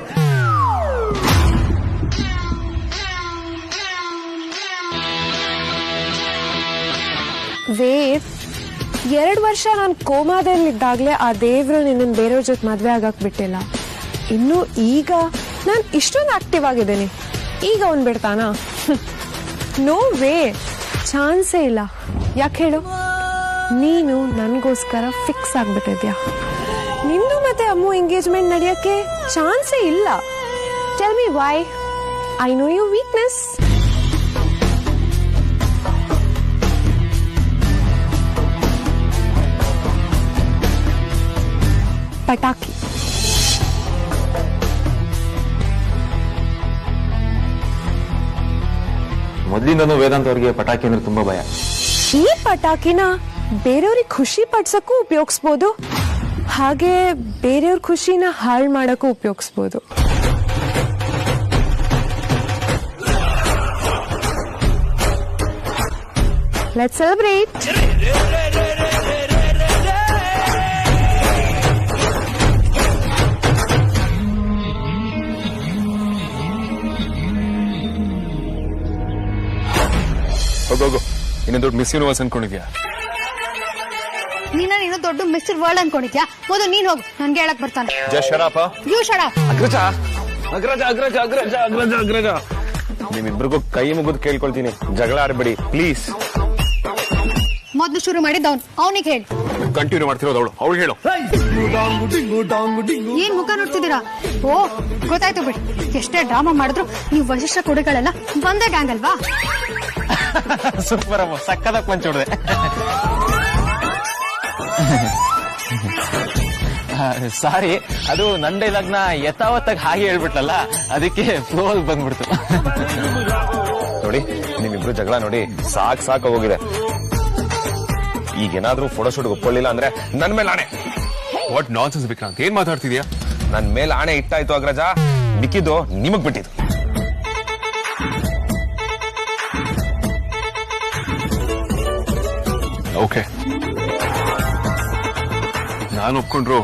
ವೇವ್, 2 ವರ್ಷ ನಾನು ಕೋಮಾದಲ್ಲಿದ್ದಾಗ್ಲೇ ಆ ದೇವ್ರು ನಿನ್ನ ಬೇರೆಯವ್ರ ಜೊತೆ ಮದ್ವೆ ಆಗಕ್ ಬಿಟ್ಟಿಲ್ಲ. ಇನ್ನು ಈಗ ನಾನು ಇಷ್ಟೊಂದು ಆಕ್ಟಿವ್ ಆಗಿದ್ದೀನಿ, ಈಗ ಅವ್ನ್ ಬಿಡ್ತಾನಾ? ನೋ ವೇ, ಚಾನ್ಸೇ ಇಲ್ಲ. ಯಾಕೆ ಹೇಳು? ನೀನು ನನಗೋಸ್ಕರ ಫಿಕ್ಸ್ ಆಗ್ಬಿಟ್ಟಿದ್ಯಾ. ನಿಂದು ಮತ್ತೆ ಅಮ್ಮು ಎಂಗೇಜ್ಮೆಂಟ್ ನಡೆಯಕ್ಕೆ ಚಾನ್ಸೇ ಇಲ್ಲ. Tell me why. I know you weakness. ಪಟಾಕಿ. ಮೊದ್ಲಿಂದನೂ ವೇದಾಂತ್ ಅವ್ರಿಗೆ ಪಟಾಕಿ ಅಂದ್ರೆ ತುಂಬಾ ಭಯ. ಈ ಪಟಾಕಿನ ಬೇರೆಯವ್ರಿಗೆ ಖುಷಿ ಪಡ್ಸಕ್ಕೂ ಉಪಯೋಗಿಸ್ಬೋದು, ಹಾಗೆ ಬೇರೆಯವ್ರ ಖುಷಿನ ಹಾಳು ಮಾಡಕ್ಕೂ ಉಪಯೋಗಿಸ್ಬೋದು. Let's celebrate. ಹೋಗೋಗು, ಇನ್ನೊಂದು ದೊಡ್ಡ ಮಿಸ್ ಯೂನಿವರ್ಸ್ ಅನ್ಕೊಂಡಿದ್ಯಾ? ನೀನು ದೊಡ್ಡ ಮಿಸ್ಟರ್ ವರ್ಲ್ಡ್ ಅನ್ಕೊಂಡಿದ್ಯಾ? ಮೊದಲು ನೀನ್ ಹೋಗು, ನನ್ಗೆ ಹೇಳಕ್ ಬರ್ತಾನೆ. Just shut up. You shut up. Agraja Agraja Agraja Agraja Agraja Agraja, ನಿಮ್ಮಿಬ್ರಿಗೂ ಕೈ ಮುಗಿದು ಕೇಳ್ಕೊಳ್ತೀನಿ, ಜಗಳ ಆಡ್ಬೇಡಿ ಪ್ಲೀಸ್. ಮೊದ್ಲು ಶುರು ಮಾಡಿದ್ದವನು, ಅವನಿಗೆ ಹೇಳಿ. ಕಂಟಿನ್ಯೂ ಮಾಡ್ತಿರೋದು ಅವಳು ಹೇಳು. ಏನ್ ಮುಖ ನೋಡ್ತಿದ್ದೀರಾ? ಓ, ಗೊತ್ತಾಯ್ತು ಬಿಡಿ. ಎಷ್ಟೇ ಡ್ರಾಮಾ ಮಾಡಿದ್ರು ನೀವು ವಶಿಷ್ಠ ಕೊಡೆಗಳೆಲ್ಲ ಒಂದೇ ಗ್ಯಾಂಗ್ ಅಲ್ವಾ? ಸೂಪರ್ ಅಮ್ಮ, ಸಕ್ಕದ ಪಂಚ್ ಹೊಡೆದೆ. ಸಾರಿ, ಅದು ನನ್ನ ಡೈಲಾಗ್ನ ಯಥಾವತ್ತಾಗಿ ಹಾಗೆ ಹೇಳ್ಬಿಟ್ಲಲ್ಲ, ಅದಕ್ಕೆ ಫ್ಲೋ ಅಲ್ಲಿ ಬಂದ್ಬಿಡ್ತು. ನೋಡಿ, ನಿಮ್ಮಿಬ್ರು ಜಗಳ ನೋಡಿ ಸಾಕ್ ಹೋಗಿದೆ. ಈಗೇನಾದ್ರೂ ಫೋಟೋ ಶೂಟ್ ಒಪ್ಕೊಳ್ಳಿಲ್ಲ ಅಂದ್ರೆ ನನ್ ಮೇಲೆ ಆಣೆ. ವಾಟ್ ನಾನ್ಸೆನ್ಸ್ ವಿಕ್ರಾಂತ್, ಏನ್ ಮಾತಾಡ್ತಿದ್ಯಾ? ನನ್ ಮೇಲೆ ಆಣೆ ಇಟ್ಟಾಯ್ತು ಅಗ್ರಜ, ಮಿಕ್ಕಿದ್ದು ನಿಮಗ್ ಬಿಟ್ಟಿದ್ದು. ಓಕೆ, ನಾನು ಒಪ್ಕೊಂಡ್ರು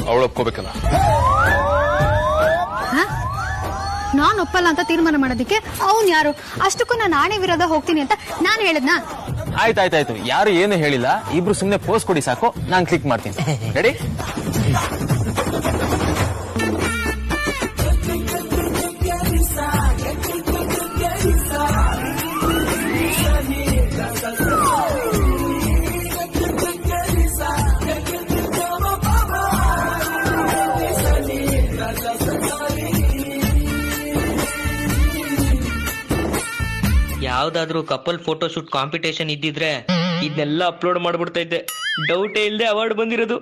ಅವಳು ಒಪ್ಕೋಬೇಕಲ್ಲ. ನಾನ್ ಒಪ್ಪಲ್ಲ ಅಂತ ತೀರ್ಮಾನ ಮಾಡೋದಕ್ಕೆ ಅವ್ನ್ ಯಾರು? ಅಷ್ಟಕ್ಕೂ ನಾನು ಆಣೆ ವಿರೋಧ ಹೋಗ್ತೀನಿ ಅಂತ ನಾನು ಹೇಳದ್ನಾ? ಆಯ್ತಾಯ್ತಾಯ್ತು, ಯಾರು ಏನು ಹೇಳಿಲ್ಲ, ಇಬ್ರು ಸುಮ್ನೆ ಪೋಸ್ಟ್ ಕೊಡಿ ಸಾಕು, ನಾನು ಕ್ಲಿಕ್ ಮಾಡ್ತೀನಿ. ರೆಡಿ? ಯಾವ್ದಾದ್ರು ಕಪಲ್ ಫೋಟೋ ಶೂಟ್ ಕಾಂಪಿಟೇಷನ್ ಇದ್ದಿದ್ರೆ ಇದನ್ನೆಲ್ಲ ಅಪ್ಲೋಡ್ ಮಾಡ್ಬಿಡ್ತಾ ಇದ್ದೆ. ಡೌಟೇ ಇಲ್ಲದೆ ಅವಾರ್ಡ್ ಬಂದಿರೋದು.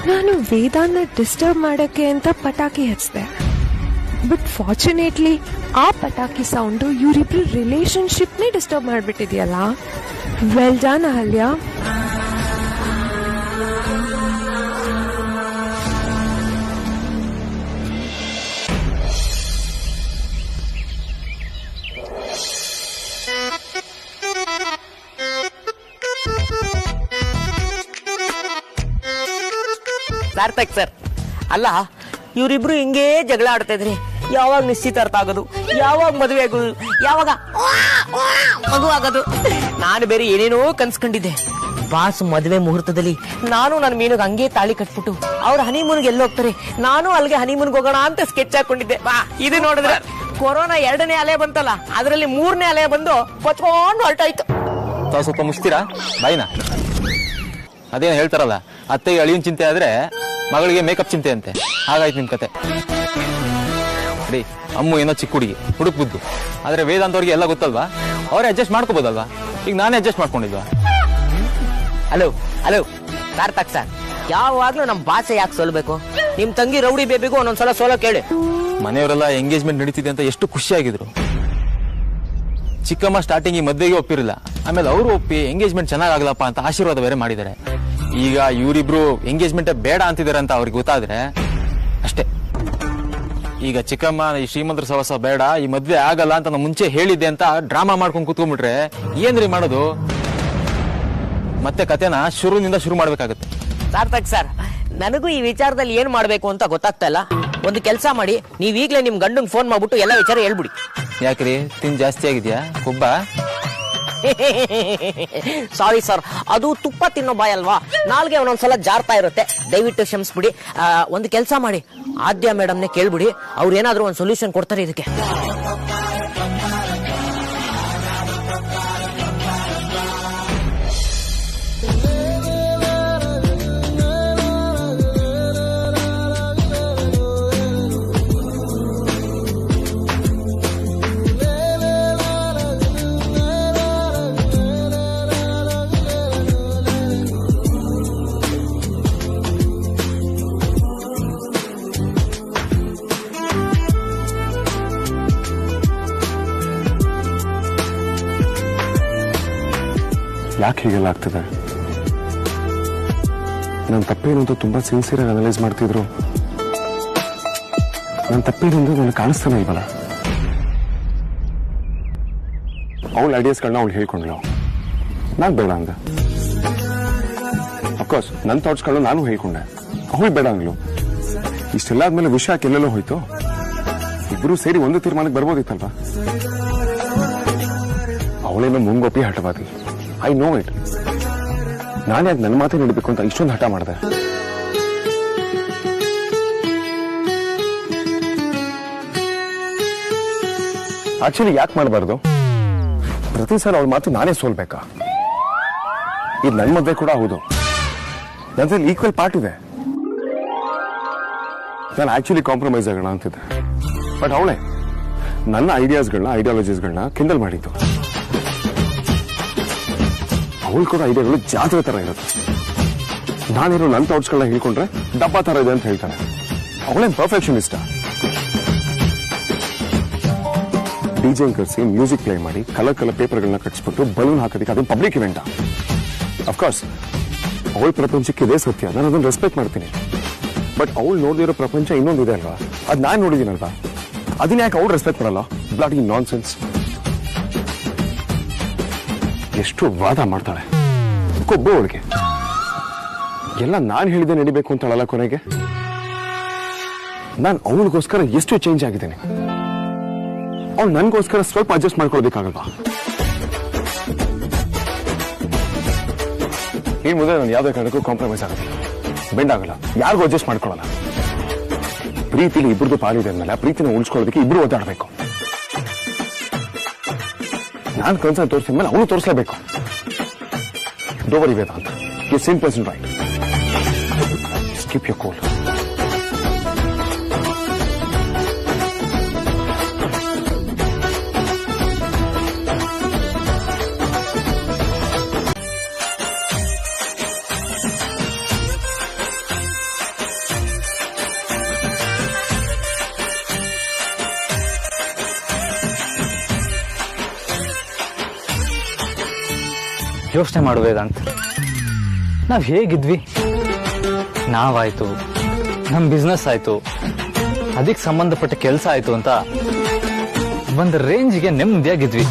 ನಾನು ವೇದಾನ್ನ ಡಿಸ್ಟರ್ಬ್ ಮಾಡಕ್ಕೆ ಅಂತ ಪಟಾಕಿ ಹಚ್ಚಿದೆ. ಬಟ್ ಫಾರ್ಚುನೇಟ್ಲಿ ಆ ಪಟಾಕಿ ಸೌಂಡು ಇವರಿಬ್ರು ರಿಲೇಶನ್ಶಿಪ್ನೇ ಡಿಸ್ಟರ್ಬ್ ಮಾಡ್ಬಿಟ್ಟಿದ್ಯಲ್ಲ. Well done Ahalya. Sarthak sir, ಅಲ್ಲ ಇವರಿಬ್ರು ಹಿಂಗೇ ಜಗಳ ಆಡ್ತಾ ಇದ್ರಿ. ಯಾವಾಗ ನಿಶ್ಚಿತಾರ್ಥ ಆಗೋದು, ಯಾವಾಗ ಮದುವೆ ಆಗೋದು, ಯಾವಾಗ ಮಗು ಆಗೋದು? ನಾನು ಬೇರೆ ಏನೇನೋ ಕನ್ಸ್ಕೊಂಡಿದ್ದೆ. ಬಾಸ್ ಮದುವೆ ಮುಹೂರ್ತದಲ್ಲಿ ನಾನು ನನ್ನ ಮೀನಿಗೆ ಹಂಗೆ ತಾಳಿ ಕಟ್ಬಿಟ್ಟು ಅವ್ರ ಹನಿಮೂನ್ಗೆ ಎಲ್ಲ ಹೋಗ್ತಾರೆ, ನಾನು ಅಲ್ಲಿಗೆ ಹನಿಮೂನ್ಗೆ ಹೋಗೋಣ ಅಂತ ಸ್ಕೆಚ್ ಹಾಕೊಂಡಿದ್ದೆ. ಇದು ನೋಡಿದ್ರೆ ಕೊರೋನಾ 2ನೇ ಅಲೆ ಬಂತಲ್ಲ, ಅದರಲ್ಲಿ 3ನೇ ಅಲೆ ಬಂದು ಪಚ್ಕೊಂಡು ಹೊರಟಾಯ್ತು. ತಾವು ಸ್ವಲ್ಪ ಮುಚ್ತೀರಾ ಬಾಯಿನ? ಅದೇನು ಹೇಳ್ತಾರಲ್ಲ, ಅತ್ತೆಗೆ ಅಳಿಯನ್ ಚಿಂತೆ ಆದ್ರೆ ಮಗಳಿಗೆ ಮೇಕಪ್ ಚಿಂತೆ ಅಂತೆ. ಹಾಗಾಯ್ತು ನಿಮ್ ಕತೆ. ರೀ, ಅಮ್ಮು ಏನೋ ಚಿಕ್ಕ ಹುಡುಗಿ, ಹುಡುಕ್ ಬುದ್ದು. ಆದ್ರೆ ವೇದಾಂತವ್ರಿಗೆ ಎಲ್ಲ ಗೊತ್ತಲ್ವಾ, ಅವರೇ ಅಡ್ಜಸ್ಟ್ ಮಾಡ್ಕೋಬೋದಲ್ವಾ? ಈಗ ನಾನೇ ಅಡ್ಜಸ್ಟ್ ಮಾಡ್ಕೊಂಡಿದ್ವಾ? ಹಲೋ ಹಲೋ ಸಾರ್ಥಕ್ ಸರ್, ಯಾವಾಗ್ಲೂ ನಮ್ ಭಾಷೆ ಯಾಕೆ ಸೋಲ್ಬೇಕು? ನಿಮ್ ತಂಗಿ ರೌಡಿ ಬೇಬಿಗೂ ಒಂದೊಂದ್ಸಲ ಸೋಲೋ ಕೇಳಿ. ಮನೆಯವರೆಲ್ಲ ಎಂಗೇಜ್ಮೆಂಟ್ ನಡೀತಿದೆ ಅಂತ ಎಷ್ಟು ಖುಷಿಯಾಗಿದ್ರು. ಚಿಕ್ಕಮ್ಮ ಸ್ಟಾರ್ಟಿಂಗ್ ಈ ಮದ್ವೆಗೆ ಒಪ್ಪಿರಲಿಲ್ಲ, ಆಮೇಲೆ ಅವರು ಒಪ್ಪಿ ಎಂಗೇಜ್ಮೆಂಟ್ ಚೆನ್ನಾಗಾಗಲಪ್ಪ ಅಂತ ಆಶೀರ್ವಾದ ಬೇರೆ ಮಾಡಿದ್ದಾರೆ. ಈಗ ಇವರಿಬ್ರು ಎಂಗೇಜ್ಮೆಂಟ್ ಬೇಡ ಅಂತಿದ್ದಾರೆ ಅಂತ ಅವ್ರಿಗೆ ಗೊತ್ತಾದ್ರೆ ಅಷ್ಟೇ. ಈಗ ಚಿಕ್ಕಮ್ಮ ಈ ಶ್ರೀಮಂತರ ಸವಸ ಬೇಡ, ಈ ಮದ್ವೆ ಆಗಲ್ಲ ಅಂತ ನಾನು ಮುಂಚೆ ಹೇಳಿದ್ದೆ ಅಂತ ಡ್ರಾಮಾ ಮಾಡ್ಕೊಂಡು ಕೂತ್ಕೊಂಡ್ಬಿಟ್ರೆ ಏನ್ರಿ ಮಾಡೋದು? ಮತ್ತೆ ಕತೆನ ಶುರುವಿನಿಂದ ಶುರು ಮಾಡ್ಬೇಕಾಗತ್ತೆ. ಸಾರ್ಥಕ್ ಸರ್, ನನಗೂ ಈ ವಿಚಾರದಲ್ಲಿ ಏನ್ ಮಾಡ್ಬೇಕು ಅಂತ ಗೊತ್ತಾಗ್ತಾ ಇಲ್ಲ. ಒಂದು ಕೆಲಸ ಮಾಡಿ, ನೀವ್ ಈಗ್ಲೇ ನಿಮ್ ಗಂಡಂಗ್ ಫೋನ್ ಮಾಡ್ಬಿಟ್ಟು ಎಲ್ಲ ವಿಚಾರ ಹೇಳ್ಬಿಡಿ. ಯಾಕ್ರಿ, ತಿನ್ ಜಾಸ್ತಿ ಆಗಿದ್ಯಾ ಕೊಬ್ಬ? ಸಾರಿ ಸರ್, ಅದು ತುಪ್ಪ ತಿನ್ನೋ ಬಾಯ್ ಅಲ್ವಾ, ನಾಲ್ಗೆ ಒಂದೊಂದ್ಸಲ ಜಾರ್ತಾ ಇರುತ್ತೆ, ದಯವಿಟ್ಟು ಕ್ಷಮಿಸ್ಬಿಡಿ. ಒಂದು ಕೆಲಸ ಮಾಡಿ, ಆದ್ಯ ಮೇಡಮ್ನೇ ಕೇಳ್ಬಿಡಿ, ಅವ್ರು ಏನಾದ್ರು ಒಂದು ಸೊಲ್ಯೂಷನ್ ಕೊಡ್ತಾರೆ ಇದಕ್ಕೆ. ಯಾಕೆ ಹೀಗೆಲ್ಲ ಆಗ್ತದೆ? ನನ್ನ ತಪ್ಪೇನು ಅಂತ ತುಂಬಾ ಸಿನ್ಸಿಯರ್ ಆಗಿ ಅನಲೈಸ್ ಮಾಡ್ತಿದ್ರು. ನನ್ನ ತಪ್ಪೇನು ಅಂತ ನನಗೆ ಕಾಣಿಸ್ತಾನೆ ಇಲ್ವಲ್ಲ. ಅವಳ ಐಡಿಯಾಸ್ಗಳನ್ನ ಅವಳು ಹೇಳ್ಕೊಂಡ್ಲು, ನಾನು ಬೇಡ ಅಂದ. ಅಫ್ಕೋರ್ಸ್ ನನ್ನ ಥಾಟ್ಸ್ಗಳನ್ನ ನಾನು ಹೇಳ್ಕೊಂಡೆ, ಅವಳು ಬೇಡ ಅಂದ್ಲು. ಇಷ್ಟೆಲ್ಲ ಆದ್ಮೇಲೆ ವಿಷಯ ಎಲ್ಲೆಲ್ಲೋ ಹೋಯ್ತು. ಇಬ್ರು ಸೇರಿ ಒಂದು ತೀರ್ಮಾನಕ್ಕೆ ಬರ್ಬೋದಿತ್ತಲ್ವಾ? ಅವಳೇನೋ ಮುಂಗೊಪ್ಪಿ ಹಠವಾದಿ. I know it. ನಾನು ಯಾಕೆ ನನ್ನ ಮಾತೇ ನಡೀಬೇಕು ಅಂತ ಇಷ್ಟೊಂದು ಹಠ ಮಾಡಿದೆ? ಆಕ್ಚುಲಿ ಯಾಕೆ ಮಾಡಬಾರ್ದು? ಪ್ರತಿ ಸಲ ಅವಳ ಮಾತು ನಾನೇ ಸೋಲ್ಬೇಕಾ? ಇದು ನನ್ನ ಮದ್ವೆ ಕೂಡ ಹೌದು, ನನ್ನಲ್ಲಿ ಈಕ್ವಲ್ ಪಾರ್ಟ್ ಇದೆ. ನಾನು ಆಕ್ಚುಲಿ ಕಾಂಪ್ರಮೈಸ್ ಆಗೋಣ ಅಂತಿದ್ದೆ, ಬಟ್ ಅವಳೇ ನನ್ನ ಐಡಿಯಾಸ್ಗಳನ್ನ ಐಡಿಯಾಲಜೀಸ್ಗಳನ್ನ ಕಿಂಡಲ್ ಮಾಡಿದ್ದು. ಅವಳು ಕೂಡ ಐಡಿಯಾಗಳು ಜಾತ್ರೆ ತರ ಇರುತ್ತೆ. ನಾನೇನೋ ನನ್ನ ಥಾಟ್ಸ್ಗಳನ್ನ ಹೇಳ್ಕೊಂಡ್ರೆ ಡಬ್ಬಾ ತರ ಇದೆ ಅಂತ ಹೇಳ್ತಾನೆ. ಅವಳೇನ್ ಪರ್ಫೆಕ್ಷನಿಸ್ಟ. ಡಿಜೆ ಕರೆಸಿ ಮ್ಯೂಸಿಕ್ ಪ್ಲೇ ಮಾಡಿ ಕಲರ್ ಪೇಪರ್ಗಳನ್ನ ಕಟ್ಸ್ಬಿಟ್ಟು ಬಲೂನ್ ಹಾಕೋದಕ್ಕೆ ಅದು ಪಬ್ಲಿಕ್ ಇವೆಂಟ್. ಅಫ್ಕೋರ್ಸ್ ಅವಳ ಪ್ರಪಂಚಕ್ಕೆ ಇದೇ ಸತ್ಯ, ನಾನು ಅದನ್ನ ರೆಸ್ಪೆಕ್ಟ್ ಮಾಡ್ತೀನಿ. ಬಟ್ ಅವಳು ನೋಡಿದಿರೋ ಪ್ರಪಂಚ ಇನ್ನೊಂದಿದೆ ಅಲ್ವಾ, ಅದ್ ನಾನ್ ನೋಡಿದೀನಲ್ವಾ, ಅದನ್ನ ಯಾಕೆ ಅವಳು ರೆಸ್ಪೆಕ್ಟ್ ಮಾಡಲ್ಲ? ಬ್ಲಡಿ ನಾನ್ ಸೆನ್ಸ್. ಎಷ್ಟು ವಾದ ಮಾಡ್ತಾಳೆ ಕೊಬ್ಬು ಅವಳಿಗೆ. ಎಲ್ಲ ನಾನ್ ಹೇಳಿದೆ ನಡಿಬೇಕು ಅಂತ ಹೇಳಲ್ಲ, ಕೊನೆಗೆ ನಾನು ಅವಳಿಗೋಸ್ಕರ ಎಷ್ಟು ಚೇಂಜ್ ಆಗಿದ್ದೇನೆ. ಅವ್ಳು ನನ್ಗೋಸ್ಕರ ಸ್ವಲ್ಪ ಅಡ್ಜಸ್ಟ್ ಮಾಡ್ಕೊಳ್ಬೇಕಾಗಲ್ವಾ? ಈ ಮುಂದೆ ನಾನು ಯಾವ್ದೇ ಕಾರಣಕ್ಕೂ ಕಾಂಪ್ರಮೈಸ್ ಆಗೋದಿಲ್ಲ, ಬೆಂಡ್ ಆಗಲ್ಲ, ಯಾರಿಗೂ ಅಡ್ಜಸ್ಟ್ ಮಾಡ್ಕೊಳ್ಳಲ್ಲ. ಪ್ರೀತಿಲಿ ಇಬ್ರದ್ದು ಪಾಲಿದೆ ಅಂದ್ಮೇಲೆ ಪ್ರೀತಿನ ಉಳಿಸ್ಕೊಳ್ಳೋದಕ್ಕೆ ಇಬ್ರು ಒದ್ದಾಡಬೇಕು. ನಾನು ಕನ್ಸರ್ನ್ ತೋರಿಸಿದ ಮೇಲೆ ಅವನು ತೋರಿಸಲೇಬೇಕು. Don't worry Vedant, you same person right. Keep your cool. ಯೋಚನೆ ಮಾಡುವೇದಂತ ನಾವ್ ಹೇಗಿದ್ವಿ, ನಾವಾಯ್ತು, ನಮ್ ಬಿಸ್ನೆಸ್ ಆಯ್ತು, ಅದಕ್ಕೆ ಸಂಬಂಧಪಟ್ಟ ಕೆಲಸ ಆಯ್ತು ಅಂತ ಒಂದ್ ರೇಂಜ್ಗೆ ನೆಮ್ಮದಿಯಾಗಿದ್ವಿ.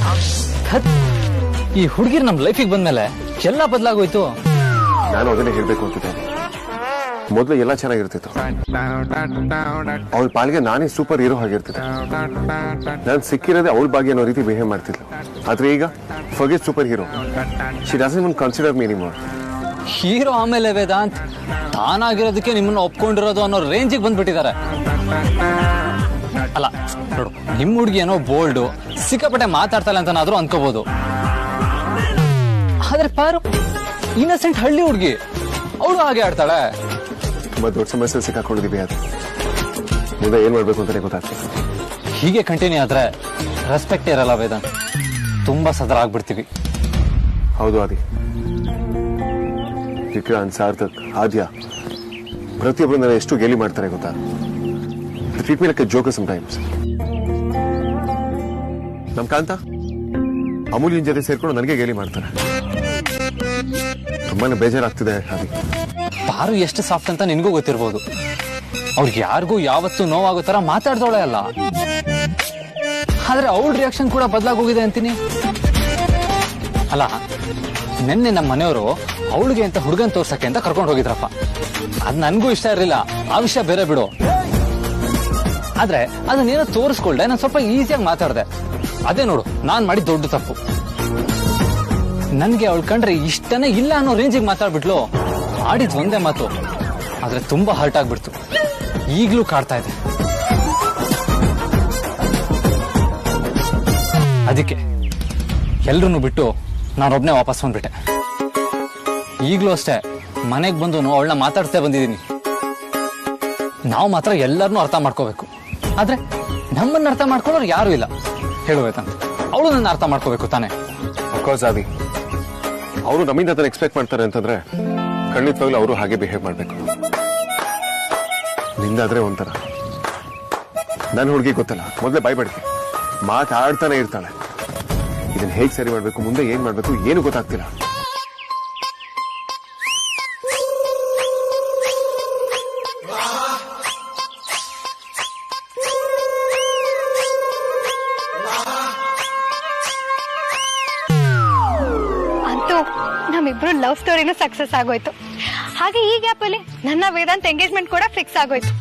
ಈ ಹುಡುಗಿರ್ ನಮ್ ಲೈಫಿಗೆ ಬಂದ್ಮೇಲೆ ಎಲ್ಲ ಬದಲಾಗೋಯ್ತು. ನಾನು ಅದನ್ನೇ ಹೇಳ್ಬೇಕು ಅಂತಿದ್ದೇನೆ. ಮೊದಲು ಎಲ್ಲ ಚೆನ್ನಾಗಿರ್ತಿತ್ತು, ಅವಳ ಪಾಲಿಗೆ ನಾನೇ ಸೂಪರ್ ಹೀರೋ ಆಗಿರ್ತಿದ್ದೆ. ನಾನು ಸಿಕ್ಕಿರೋದೇ ಅವಳ ಬಗ್ಗೆ ಅನ್ನೋ ರೀತಿ ಬಿಹೇವ್ ಮಾಡ್ತಿದ್ಲು. ಆದ್ರೆ ಈಗ forget super hero, she doesn't even consider me anymore. Hero ಆಮೇಲೆ ವೇದಾಂತ್ ತಾನಾಗಿರೋದಕ್ಕೆ ನಿಮ್ಮನ್ನ ಒಪ್ಕೊಂಡಿರೋದು ಅನ್ನೋ ರೇಂಜಿಗೆ ಬಂದ್ಬಿಟ್ಟಿದ್ದಾರೆ. ಅಲ್ಲ ನೋಡು, ನಿಮ್ ಹುಡುಗಿ ಏನೋ ಬೋಲ್ಡು, ಸಿಕ್ಕಾಪಟ್ಟೆ ಮಾತಾಡ್ತಾಳೆ ಅಂತನಾದ್ರೂ ಅನ್ಕೋಬಹುದು. ಆದ್ರೆ ಪಾರು ಇನ್ನಸೆಂಟ್ ಹಳ್ಳಿ ಹುಡುಗಿ, ಅವಳು ಹಾಗೆ ಆಡ್ತಾಳೆ. ತುಂಬಾ ದೊಡ್ಡ ಸಮಸ್ಯೆ ಸಿಕ್ಕಾಕೊಂಡಿದೀವಿ. ಅದು ಮುಂದೆ ಏನ್ ಮಾಡ್ಬೇಕು ಅಂತಾನೆ ಗೊತ್ತಾಗ್ತದೆ. ಹೀಗೆ ಕಂಟಿನ್ಯೂ ಆದ್ರೆ ರೆಸ್ಪೆಕ್ಟ್ ಇರಲ್ಲ ವೇದಾಂತ್, ತುಂಬಾ ಸದರ ಆಗ್ಬಿಡ್ತೀವಿ. ಹೌದು ಆದಿ, ವಿಕ್ರಾಂತ್, ಸಾರ್ಥಕ್, ಆದ್ಯ ಪ್ರತಿಯೊಬ್ಬರನ್ನ ಎಷ್ಟು ಗೇಲಿ ಮಾಡ್ತಾರೆ ಗೊತ್ತಾ? Treat me like A joker sometimes. ನಮ್ ಕಾಂತ ಅಮೂಲ್ಯನ್ ಜೊತೆ ಸೇರ್ಕೊಂಡು ನನಗೆ ಗೇಲಿ ಮಾಡ್ತಾರೆ. ತುಂಬಾನೇ ಬೇಜಾರಾಗ್ತಿದೆ ಆದಿ. ಪಾರು ಎಷ್ಟು ಸಾಫ್ಟ್ ಅಂತ ನಿನ್ಗೂ ಗೊತ್ತಿರ್ಬೋದು. ಅವ್ರಿಗೆ ಯಾರಿಗೂ ಯಾವತ್ತೂ ನೋವಾಗೋ ತರ ಮಾತಾಡ್ದೋಳೆ ಅಲ್ಲ. ಆದ್ರೆ ಅವಳ ರಿಯಾಕ್ಷನ್ ಕೂಡ ಬದಲಾಗೋಗಿದೆ ಅಂತೀನಿ. ಅಲ್ಲ, ನಿನ್ನೆ ನಮ್ಮ ಮನೆಯವರು ಅವಳಿಗೆ ಅಂತ ಹುಡುಗನ್ ತೋರ್ಸಕ್ಕೆ ಅಂತ ಕರ್ಕೊಂಡು ಹೋಗಿದ್ರಪ್ಪ. ಅದ್ ನನ್ಗೂ ಇಷ್ಟ ಇರಲಿಲ್ಲ, ಆ ವಿಷಯ ಬೇರೆ ಬಿಡು. ಆದ್ರೆ ಅದನ್ನೇನೋ ತೋರಿಸ್ಕೊಳ್ದೆ ನಾನು ಸ್ವಲ್ಪ ಈಸಿಯಾಗಿ ಮಾತಾಡ್ದೆ. ಅದೇ ನೋಡು, ನಾನ್ ಮಾಡಿ ದೊಡ್ಡ ತಪ್ಪು. ನನ್ಗೆ ಅವಳು ಕಂಡ್ರೆ ಇಷ್ಟನೇ ಇಲ್ಲ ಅನ್ನೋ ರೇಂಜಿಗೆ ಮಾತಾಡ್ಬಿಟ್ಲು. ಆಡಿದ್ ಒಂದೇ ಮಾತು, ಆದ್ರೆ ತುಂಬಾ ಹರ್ಟ್ ಆಗ್ಬಿಡ್ತು. ಈಗ್ಲೂ ಕಾಡ್ತಾ ಇದೆ. ಅದಕ್ಕೆ ಎಲ್ರನ್ನೂ ಬಿಟ್ಟು ನಾನೊಬ್ನೇ ವಾಪಸ್ ಬಂದ್ಬಿಟ್ಟೆ. ಈಗ್ಲೂ ಅಷ್ಟೇ ಮನೆಗ್ ಬಂದು ಅವಳನ್ನ ಮಾತಾಡ್ತಾ ಬಂದಿದ್ದೀನಿ. ನಾವು ಮಾತ್ರ ಎಲ್ಲರನ್ನೂ ಅರ್ಥ ಮಾಡ್ಕೋಬೇಕು. ಆದ್ರೆ ನಮ್ಮನ್ನ ಅರ್ಥ ಮಾಡ್ಕೊಳ್ಳೋರು ಯಾರು ಇಲ್ಲ. ಹೇಳುವೇತಂತ ಅವಳು ನನ್ನ ಅರ್ಥ ಮಾಡ್ಕೋಬೇಕು ತಾನೆ. ಅಫ್ಕೋರ್ಸ್ ಆದಿ, ಅವರು ನಮ್ಮಿಂದ ಅದನ್ನ ಎಕ್ಸ್ಪೆಕ್ಟ್ ಮಾಡ್ತಾರೆ ಅಂತಂದ್ರೆ ಖಂಡಿತವಾಗ್ಲೂ ಅವರು ಹಾಗೆ ಬಿಹೇವ್ ಮಾಡ್ಬೇಕು. ನಿಂದಾದ್ರೆ ಒಂಥರ. ನನ್ನ ಹುಡುಗಿ ಗೊತ್ತಲ್ಲ, ಮೊದಲೇ ಬಾಯ್ಬಡಿಕೆ ಮಾತಾಡ್ತಾನೆ ಇರ್ತಾಳೆ. ಇದನ್ನ ಹೇಗ್ ಸರಿ ಮಾಡ್ಬೇಕು, ಮುಂದೆ ಏನ್ ಮಾಡ್ಬೇಕು ಏನು ಗೊತ್ತಾಗ್ತಿಲ್ಲ. ಅಂತೂ ನಮ್ಮಿಬ್ರು ಲವ್ ಸ್ಟೋರಿನೂ ಸಕ್ಸಸ್ ಆಗೋಯ್ತು. ಹಾಗೆ ಈ ಗ್ಯಾಪ್ ಅಲ್ಲಿ ನನ್ನ ವೇದಾಂತ್ ಎಂಗೇಜ್ಮೆಂಟ್ ಕೂಡ ಫಿಕ್ಸ್ ಆಗೋಯ್ತು.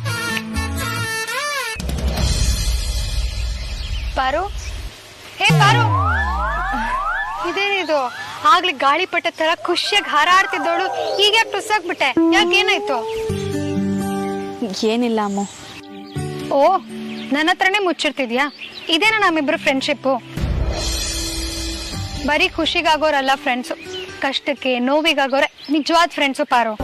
ಪಾರು, ಹೇ ಪಾರು, ಇದೇನಿದು? ಆಗ್ಲಿ ಗಾಳಿಪಟ ತರ ಖುಷಿಯಾಗಿ ಹಾರಾಡ್ತಿದ್ದೋಳು ಈಗ ಯಾಕೆ ಟುಸ್ಸಾಗ್ಬಿಟ್ಟೆ? ಯಾಕೇನಾಯ್ತು? ಏನಿಲ್ಲ ಅಮ್ಮ. ಓ, ನನ್ನ ಹತ್ರನೇ ಮುಚ್ಚಿರ್ತಿದ್ಯಾ? ಇದೇನಾ ನಮ್ಮಿಬ್ರು ಫ್ರೆಂಡ್ಶಿಪ್ಪು? ಬರೀ ಖುಷಿಗಾಗೋರಲ್ಲ ಫ್ರೆಂಡ್ಸು, ಕಷ್ಟಕ್ಕೆ ನೋವಿಗಾಗೋರೆ ನಿಜವಾದ ಫ್ರೆಂಡ್ಸು ಪಾರು.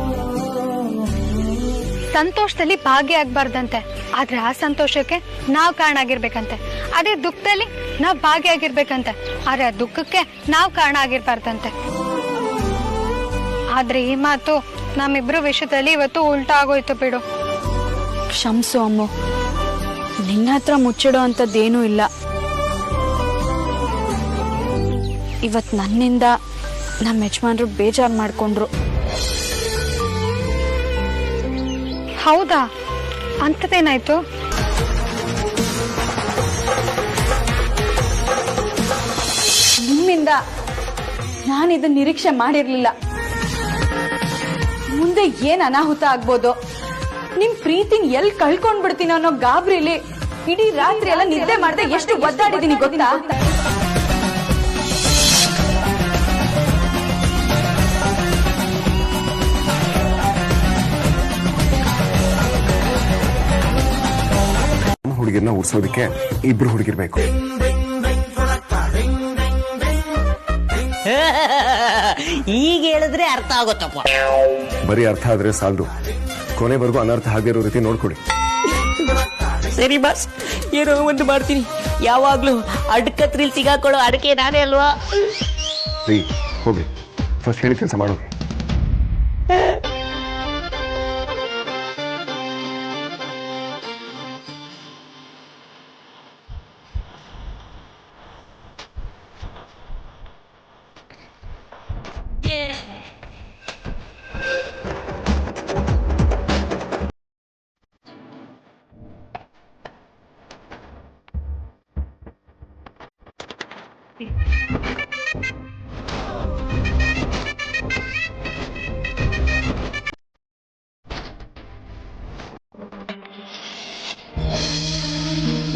ಸಂತೋಷದಲ್ಲಿ ಭಾಗಿಯಾಗಬಾರ್ದಂತೆ, ಆದ್ರೆ ಆ ಸಂತೋಷಕ್ಕೆ ನಾವ್ ಕಾರಣ ಆಗಿರ್ಬೇಕಂತೆ. ಅದೇ ದುಃಖದಲ್ಲಿ ನಾವ್ ಭಾಗಿಯಾಗಿರ್ಬೇಕಂತೆ, ಆದ್ರೆ ಆ ದುಃಖಕ್ಕೆ ನಾವ್ ಕಾರಣ ಆಗಿರ್ಬಾರ್ದಂತೆ. ಆದ್ರೆ ಈ ಮಾತು ನಮ್ಮಿಬ್ರು ವಿಷಯದಲ್ಲಿ ಇವತ್ತು ಉಲ್ಟಾ ಆಗೋಯ್ತು ಬಿಡು. ಕ್ಷಮ್ಸು ಅಮ್ಮ, ನಿನ್ನ ಹತ್ರ ಮುಚ್ಚಿಡೋ ಅಂತದ್ದೇನೂ ಇಲ್ಲ. ಇವತ್ ನನ್ನಿಂದ ನಮ್ಮ ಯಜಮಾನ್ರು ಬೇಜಾರ್ ಮಾಡ್ಕೊಂಡ್ರು. ಹೌದಾ? ಅಂಥದ್ದೇನಾಯ್ತು? ನಿಮ್ಮಿಂದ ನಾನಿದನ್ನ ನಿರೀಕ್ಷೆ ಮಾಡಿರ್ಲಿಲ್ಲ. ಮುಂದೆ ಏನ್ ಅನಾಹುತ ಆಗ್ಬೋದು, ನಿಮ್ ಪ್ರೀತಿನ ಎಲ್ಲಿ ಕಳ್ಕೊಂಡ್ಬಿಡ್ತೀನಿ ಅನ್ನೋ ಗಾಬ್ರಿಲಿ ಇಡೀ ರಾತ್ರಿ ಎಲ್ಲ ನಿದ್ದೆ ಮಾಡದೆ ಎಷ್ಟು ಒದ್ದಾಡಿದೀನಿ ಗೊತ್ತಾ? ಹುಡುಗಿರ್ನ ಉಡ್ಸೋದಕ್ಕೆ ಇಬ್ರು ಹುಡುಗಿರ್ಬೇಕು. ಈಗ ಹೇಳಿದ್ರೆ ಅರ್ಥ ಆಗುತ್ತಪ್ಪ. ಬರೀ ಅರ್ಥ ಆದ್ರೆ ಸಾಲದು, ಕೊನೆವರೆಗೂ ಅನರ್ಥ ಆಗಿರೋ ರೀತಿ ನೋಡ್ಕೊಡಿ. ಸರಿ ಬಾಸ್, ಏನೋ ಒಂದು ಮಾಡ್ತೀನಿ. ಯಾವಾಗ್ಲೂ ಅಡ್ಕತ್ರಿಲ್ ಸಿಗಾಕೊಳ್ಳೋ ಅಡಕೆ ನಾನೇ ಅಲ್ವಾ? ಹೋಗ್ಲಿ, ಫಸ್ಟ್ ಹೇಳಿ ಕೆಲಸ ಮಾಡೋದು.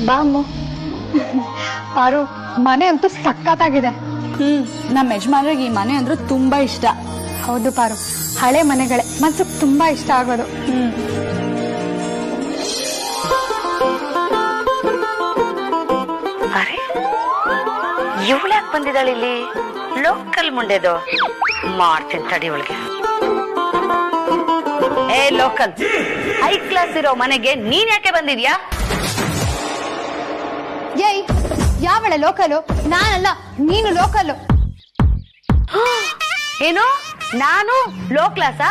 ಬಾಮು ಪಾರು, ಮನೆ ಅಂತೂ ಸಖತ್ತಾಗಿದೆ. ನಮ್ಮ ಯಜಮಾನ್ರಿಗೆ ಈ ಮನೆ ಅಂದ್ರೆ ತುಂಬಾ ಇಷ್ಟ. ಹೌದು ಪಾರು, ಹಳೆ ಮನೆಗಳೇ ಮನ್ಸಿಗೆ ತುಂಬಾ ಇಷ್ಟ ಆಗೋದು. ಅರೆ, ಇವಳ್ಯಾಕೆ ಬಂದಿದ್ದಾಳೆ ಇಲ್ಲಿ? ಲೋಕಲ್ ಮುಂಡೆದು ಮಾಡ್ತೀನಿ ತಡಿ ಅವಳಿಗೆ. ಏ ಲೋಕಲ್, ಹೈ ಕ್ಲಾಸ್ ಇರೋ ಮನೆಗೆ ನೀನ್ ಯಾಕೆ ಬಂದಿದ್ಯಾ? ಏಯ್, ಯಾವಳೆ ಲೋಕಲು? ನಾನಲ್ಲ, ನೀನು ಲೋಕಲ್ಲು. ಏನು, ನಾನು ಲೋ ಕ್ಲಾಸಾ?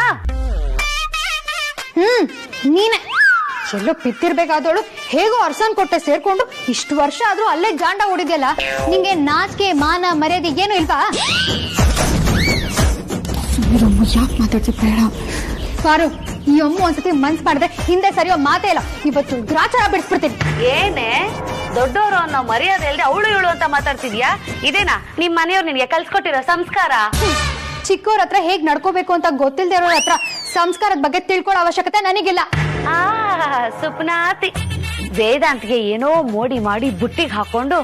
ನೀನೆ ಎಲ್ಲೋ ಬಿತ್ತಿರ್ಬೇಕಾದವಳು ಹೇಗೋ ಅರ್ಸನ್ ಕೊಟ್ಟೆ ಸೇರ್ಕೊಂಡು ಇಷ್ಟು ವರ್ಷ ಆದ್ರೂ ಅಲ್ಲೇ ಜಾಂಡ ಹೊಡಿದ್ಯಲ್ಲ. ನಿಂಗೆ ನಾಚಿಕೆ ಮಾನ ಮರ್ಯಾದೆ ಏನು ಇಲ್ವಾ? ಯಾಕೆ ಮಾತಾಡ್ತಿ? ಬೇಡ ಪಾರು, ಈ ಅಮ್ಮ ಒಂದ್ಸತಿ ಮನ್ಸ್ ಮಾಡಿದ್ರೆ ಹಿಂದೆ ಸರಿಯೋ ಮಾತೇ ಇಲ್ಲ. ಇವತ್ತು ಗ್ರಾಚಾರ ಬಿಡಿಸ್ಬಿಡ್ತೀನಿ. ಏನೇ ದೊಡ್ಡವರು ಅನ್ನೋ ಮರ್ಯಾದೆ ಇಲ್ದೆ ಅವಳು ಇವಳು ಅಂತ ಮಾತಾಡ್ತಿದ್ಯಾ? ಇದೇನಾ ನಿಮ್ ಮನೆಯವ್ರು ನಿನ್ಗೆ ಕಲ್ಸ್ಕೊಟ್ಟಿರೋ ಸಂಸ್ಕಾರ? ಚಿಕ್ಕವ್ರ ಹತ್ರ ಹೇಗ್ ನಡ್ಕೋಬೇಕು ಅಂತ ಗೊತ್ತಿಲ್ದೇ ಇರೋರ ಹತ್ರ ಸಂಸ್ಕಾರದ ಬಗ್ಗೆ ತಿಳ್ಕೊಳ್ಳೋ ಅವಶ್ಯಕತೆ ನನಗಿಲ್ಲ. ಸುಪ್ನಾತಿ, ವೇದಾಂತ್ಗೆ ಏನೋ ಮೋಡಿ ಮಾಡಿ ಬುಟ್ಟಿಗೆ ಹಾಕೊಂಡು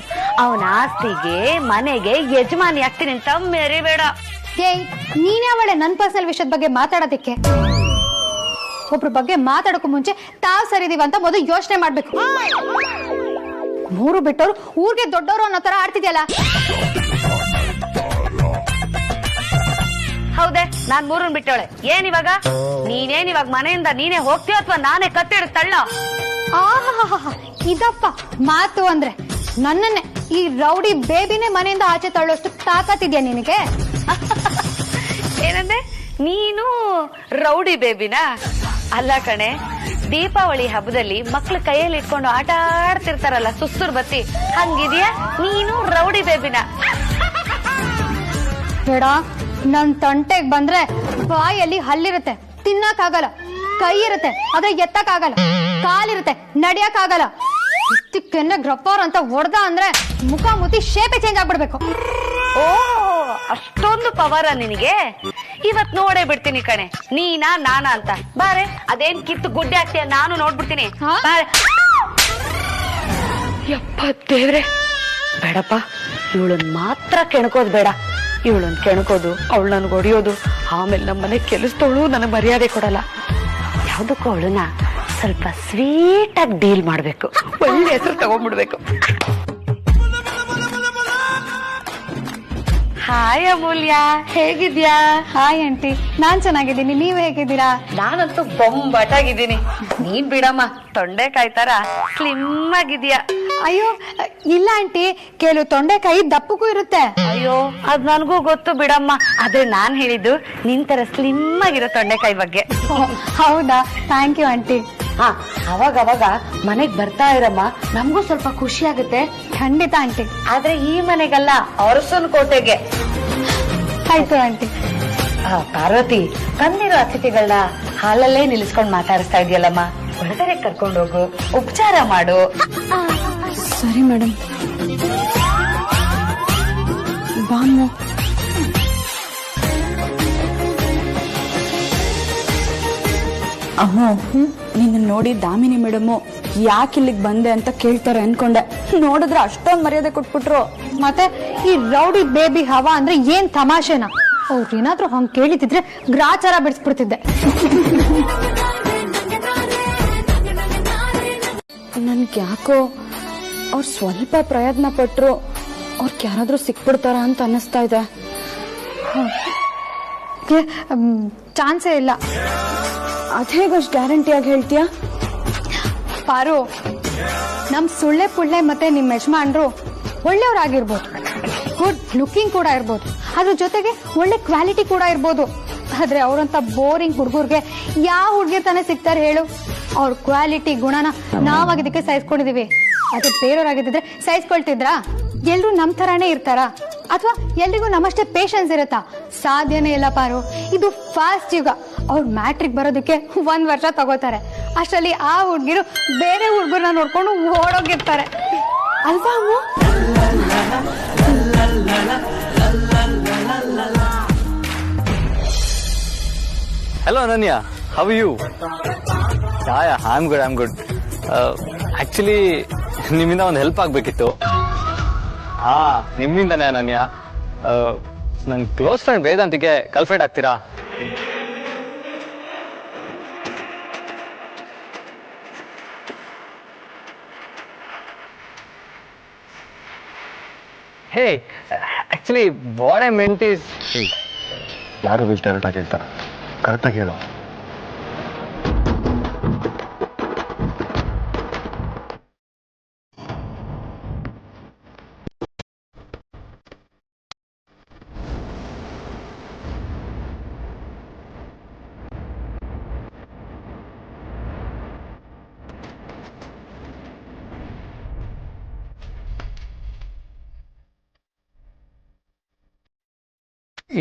ಅವನ ಆಸ್ತಿಗೆ ಮನೆಗೆ ಯಜಮಾನಿ ಆಗ್ತೀನಿ ಅಂತ ಮೆರಿಬೇಡ. ಏಯ್, ನೀನೇ ಅವಳೆ ನನ್ ಪರ್ಸನಲ್ ವಿಷಯದ ಬಗ್ಗೆ ಮಾತಾಡೋದಿಕ್ಕೆ? ಒಬ್ರ ಬಗ್ಗೆ ಮಾತಾಡೋಕು ಮುಂಚೆ ತಾವ್ ಸರಿದೀವ ಅಂತ ಮೊದಲು ಯೋಚನೆ ಮಾಡ್ಬೇಕು. ಮೂರು ಬಿಟ್ಟವ್ರು ಊರ್ಗೆ ದೊಡ್ಡವರು ಅನ್ನೋ ತರ ಆಡ್ತಿದ್ಯಲ್ಲ. ಹೌದೇ, ನಾನ್ ಮೂರನ್ ಬಿಟ್ಟವಳೆ. ಏನಿವಾಗ ನೀನೇನಿವಾಗ ಮನೆಯಿಂದ ನೀನೇ ಹೋಗ್ತೀಯ ಅಥವಾ ನಾನೇ ಕತ್ತಿಡ್ ತಳ್ಳ? ಇದಪ್ಪ ಮಾತು ಅಂದ್ರೆ. ನನ್ನನ್ನೇ ಈ ರೌಡಿ ಬೇಬಿನೇ ಮನೆಯಿಂದ ಆಚೆ ತಳ್ಳೋಷ್ಟು ತಾಕತ್ತಿದ್ಯಾ ನಿನಗೆ? ಏನಂದ್ರೆ ನೀನು ರೌಡಿ ಬೇಬಿನಾ? ಅಲ್ಲ ಕಣೆ, ದೀಪಾವಳಿ ಹಬ್ಬದಲ್ಲಿ ಮಕ್ಳು ಕೈಯಲ್ಲಿ ಇಟ್ಕೊಂಡು ಆಟ ಆಡ್ತಿರ್ತಾರಲ್ಲ ಸುಸ್ತೂರ್ ಬತ್ತಿ, ಹಂಗಿದ್ಯಾ ನೀನು ರೌಡಿ ಬೇಬಿನ? ಬೇಡ, ನನ್ ತಂಟೆಗ್ ಬಂದ್ರೆ ಬಾಯಲ್ಲಿ ಹಲ್ಲಿರುತ್ತೆ, ತಿನ್ನಕ್ಕಾಗಲ್ಲ. ಕೈ ಇರುತ್ತೆ, ಆದ್ರೆ ಎತ್ತಕ್ಕಾಗಲ್ಲ. ಕಾಲಿರುತ್ತೆ, ನಡಿಯಕ್ಕಾಗಲ್ಲ. ಕೆನ್ನೆ ಗ್ರಪ್ಪರ್ ಅಂತ ಹೊಡ್ದ ಅಂದ್ರೆ ಮುಖ ಮುತಿ ಶೇಪೆ ಚೇಂಜ್ ಆಗ್ಬಿಡ್ಬೇಕು. ಓ, ಅಷ್ಟೊಂದು ಪವರ ನಿನಗೆ? ಇವತ್ ನೋಡೇ ಬಿಡ್ತೀನಿ ಕಣೆ, ನೀನಾ ನಾನಾ ಅಂತ. ಬಾರೆ, ಅದೇನ್ ಕಿತ್ತು ಗುಡ್ಡೆ ಆಗ್ತೀಯ, ನಾನು ನೋಡ್ಬಿಡ್ತೀನಿ. ಯಪ್ಪ ದೇವ್ರೆ, ಬೇಡಪ್ಪ, ಇವಳನ್ ಮಾತ್ರ ಕೆಣಕೋದ್ ಬೇಡ. ಇವಳನ್ ಕೆಣಕೋದು, ಅವಳು ನನ್ಗೆ ಹೊಡಿಯೋದು, ಆಮೇಲೆ ನಮ್ಮನೆ ಕೆಲಸದವಳು ನನಗೆ ಮರ್ಯಾದೆ ಕೊಡಲ್ಲ. ಯಾವ್ದಕ್ಕೂ ಅವಳನ್ನ ಸ್ವಲ್ಪ ಸ್ವೀಟ್ ಆಗಿ ಡೀಲ್ ಮಾಡ್ಬೇಕು, ಒಳ್ಳೆ ಹೆಸರು ತಗೊಂಡ್ಬಿಡ್ಬೇಕು. ಹಾಯ್ ಅಮೂಲ್ಯ, ಹೇಗಿದ್ಯಾ? ಹಾಯ್ ಆಂಟಿ, ನಾನ್ ಚೆನ್ನಾಗಿದ್ದೀನಿ, ನೀವ್ ಹೇಗಿದ್ದೀರಾ? ನಾನಂತೂ ಬೊಂಬಾಟಾಗಿದ್ದೀನಿ. ನೀನ್ ಬಿಡಮ್ಮ, ತೊಂಡೆಕಾಯಿ ತರ ಸ್ಲಿಮ್ ಆಗಿದ್ಯಾ. ಅಯ್ಯೋ ಇಲ್ಲ ಆಂಟಿ, ಕೆಲವು ತೊಂಡೆಕಾಯಿ ದಪ್ಪಕ್ಕೂ ಇರುತ್ತೆ. ಅಯ್ಯೋ ಅದ್ ನನಗೂ ಗೊತ್ತು ಬಿಡಮ್ಮ. ಆದ್ರೆ ನಾನ್ ಹೇಳಿದ್ದು ನಿನ್ ತರ ಸ್ಲಿಮ್ ಆಗಿರೋ ತೊಂಡೆಕಾಯಿ ಬಗ್ಗೆ. ಹೌದಾ? Thank you aunty. ಹಾ, ಅವಾಗ ಮನೆಗ್ ಬರ್ತಾ ಇರಮ್ಮ, ನಮಗೂ ಸ್ವಲ್ಪ ಖುಷಿ ಆಗುತ್ತೆ. ಖಂಡಿತ ಆಂಟಿ. ಆದ್ರೆ ಈ ಮನೆಗಲ್ಲ, ಅರಸನ್ ಕೋಟೆಗೆ. ಆಯ್ತು ಆಂಟಿ. ಪಾರ್ವತಿ, ಬಂದಿರೋ ಅತಿಥಿಗಳನ್ನ ಹಾಲಲ್ಲೇ ನಿಲ್ಲಿಸ್ಕೊಂಡ್ ಮಾತಾಡಿಸ್ತಾ ಇದೆಯಲ್ಲಮ್ಮ, ಒಳಗಡೆ ಕರ್ಕೊಂಡೋಗು, ಉಪಚಾರ ಮಾಡು. ಸರಿ ಮೇಡಮ್. ಬಾಮ್ಮ. ಅಮ್ಮ, ನಿನ್ನ ನೋಡಿ ದಾಮಿನಿ ಮೇಡಮು ಯಾಕೆ ಇಲ್ಲಿಗೆ ಬಂದೆ ಅಂತ ಕೇಳ್ತಾರೆ ಅನ್ಕೊಂಡೆ. ನೋಡಿದ್ರೆ ಅಷ್ಟೊಂದು ಮರ್ಯಾದೆ ಕೊಟ್ಬಿಟ್ರು. ಮತ್ತೆ ಈ ರೌಡಿ ಬೇಬಿ ಹವಾ ಅಂದ್ರೆ ಏನ್ ತಮಾಷೆನಾ? ಅವ್ರು ಏನಾದ್ರೂ ಹಂಗ್ ಕೇಳಿದ್ರೆ ಗ್ರಾಚಾರ ಬಿಡಿಸ್ಬಿಡ್ತಿದ್ದೆ. ನನ್ಗೆ ಯಾಕೋ ಅವ್ರು ಸ್ವಲ್ಪ ಪ್ರಯತ್ನ ಪಟ್ರು ಅವ್ರಿಗೆ ಯಾರಾದ್ರೂ ಸಿಕ್ಬಿಡ್ತಾರ ಅಂತ ಅನ್ನಿಸ್ತಾ ಇದೆ. ಚಾನ್ಸೇ ಇಲ್ಲ. ಅದೇಗಷ್ಟು ಗ್ಯಾರಂಟಿಯಾಗಿ ಹೇಳ್ತೀಯಾ? ಪಾರು, ನಮ್ ಸುಳ್ಳೆ ಪುಳ್ಳೆ ಮತ್ತೆ ನಿಮ್ ಯಜಮಾನ್ರು ಒಳ್ಳೆಯವ್ರಾಗಿರ್ಬೋದು, ಗುಡ್ ಲುಕಿಂಗ್ ಕೂಡ ಇರ್ಬೋದು, ಅದ್ರ ಜೊತೆಗೆ ಒಳ್ಳೆ ಕ್ವಾಲಿಟಿ ಕೂಡ ಇರ್ಬೋದು. ಆದ್ರೆ ಅವ್ರಂತ ಬೋರಿಂಗ್ ಹುಡುಗರ್ಗೆ ಯಾವ ಹುಡುಗಿರ್ ತಾನೇ ಸಿಗ್ತಾರೆ ಹೇಳು? ಅವ್ರ ಕ್ವಾಲಿಟಿ ಗುಣನ ನಾವಾಗಿದ್ದಕ್ಕೆ ಸಹಿಸ್ಕೊಂಡಿದೀವಿ. ಅದೇ ಬೇರೆಯವ್ರಾಗಿದ್ದಿದ್ರೆ ಸಹಿಸ್ಕೊಳ್ತಿದ್ರಾ? ಎಲ್ರು ನಮ್ ತರಾನೇ ಇರ್ತಾರ? ಅಥವಾ ಎಲ್ರಿಗೂ ನಮ್ಮಷ್ಟೇ ಪೇಷನ್ಸ್ ಇರತ್ತಾ? ಸಾಧ್ಯನೇ ಇಲ್ಲ ಪಾರು. ಇದು ಫಾಸ್ಟ್ ಯುಗ. ಅವ್ರ ಮ್ಯಾಟ್ರಿಕ್ ಬರೋದಕ್ಕೆ 1 ವರ್ಷ ತಗೋತಾರೆ. ಅಷ್ಟರಲ್ಲಿ ಆ ಹುಡ್ಗಿರು ಬೇರೆ ಹುಡ್ಗರ್ನ ನೋಡ್ಕೊಂಡು ಓಡೋಗಿರ್ತಾರೆ ಅಲ್ವಾ? Hello Ananya, how are you? Yeah, I'm good. Actually, ನಿಮ್ಮಿಂದ ಒಂದು ಹೆಲ್ಪ್ ಆಗ್ಬೇಕಿತ್ತು. ನಿಮ್ಮಿಂದಾನೆ ಅನನ್ಯ. ನನ್ನ ಕ್ಲೋಸ್ ಫ್ರೆಂಡ್ ವೇದಾಂತಿಗೆ ಗರ್ಲ್ಫ್ರೆಂಡ್ ಆಗ್ತೀರಾ? Hey, actually, what I meant is... ಯಾರು ವಿಲ್ ಡೈರೆಕ್ಟ್ ಆಗಿ ಹೇಳ್ತಾರ? ಕರೆಕ್ಟಾಗಿ ಹೇಳು.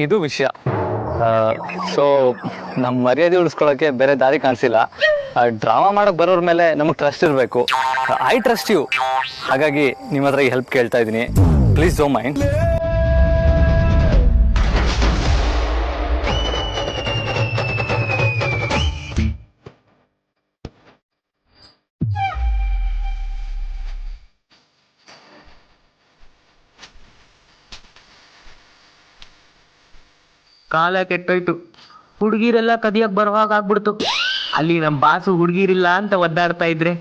ಇದು ವಿಷಯ. ಸೊ ನಮ್ಮ ಮರ್ಯಾದೆ ಉಳಿಸ್ಕೊಳ್ಳೋಕೆ ಬೇರೆ ದಾರಿ ಕಾಣಿಸಿಲ್ಲ. ಡ್ರಾಮಾ ಮಾಡಕ್ ಬರೋರ್ ಮೇಲೆ ನಮಗ್ ಟ್ರಸ್ಟ್ ಇರಬೇಕು. I trust you. ಹಾಗಾಗಿ ನಿಮ್ಮ ಹತ್ರ ಹೆಲ್ಪ್ ಕೇಳ್ತಾ ಇದ್ದೀನಿ. Please don't mind. ಕಾಲ ಕೆಟ್ಟೋಯ್ತು. ಹುಡುಗಿರೆಲ್ಲ ಕದಿಯಕ್ ಬರುವಾಗ ಆಗ್ಬಿಡ್ತು. ಅಲ್ಲಿ ನಮ್ ಬಾಸು ಹುಡುಗಿರಿಲ್ಲ ಅಂತ ಒದ್ದಾಡ್ತಾ ಇದ್ರೆ,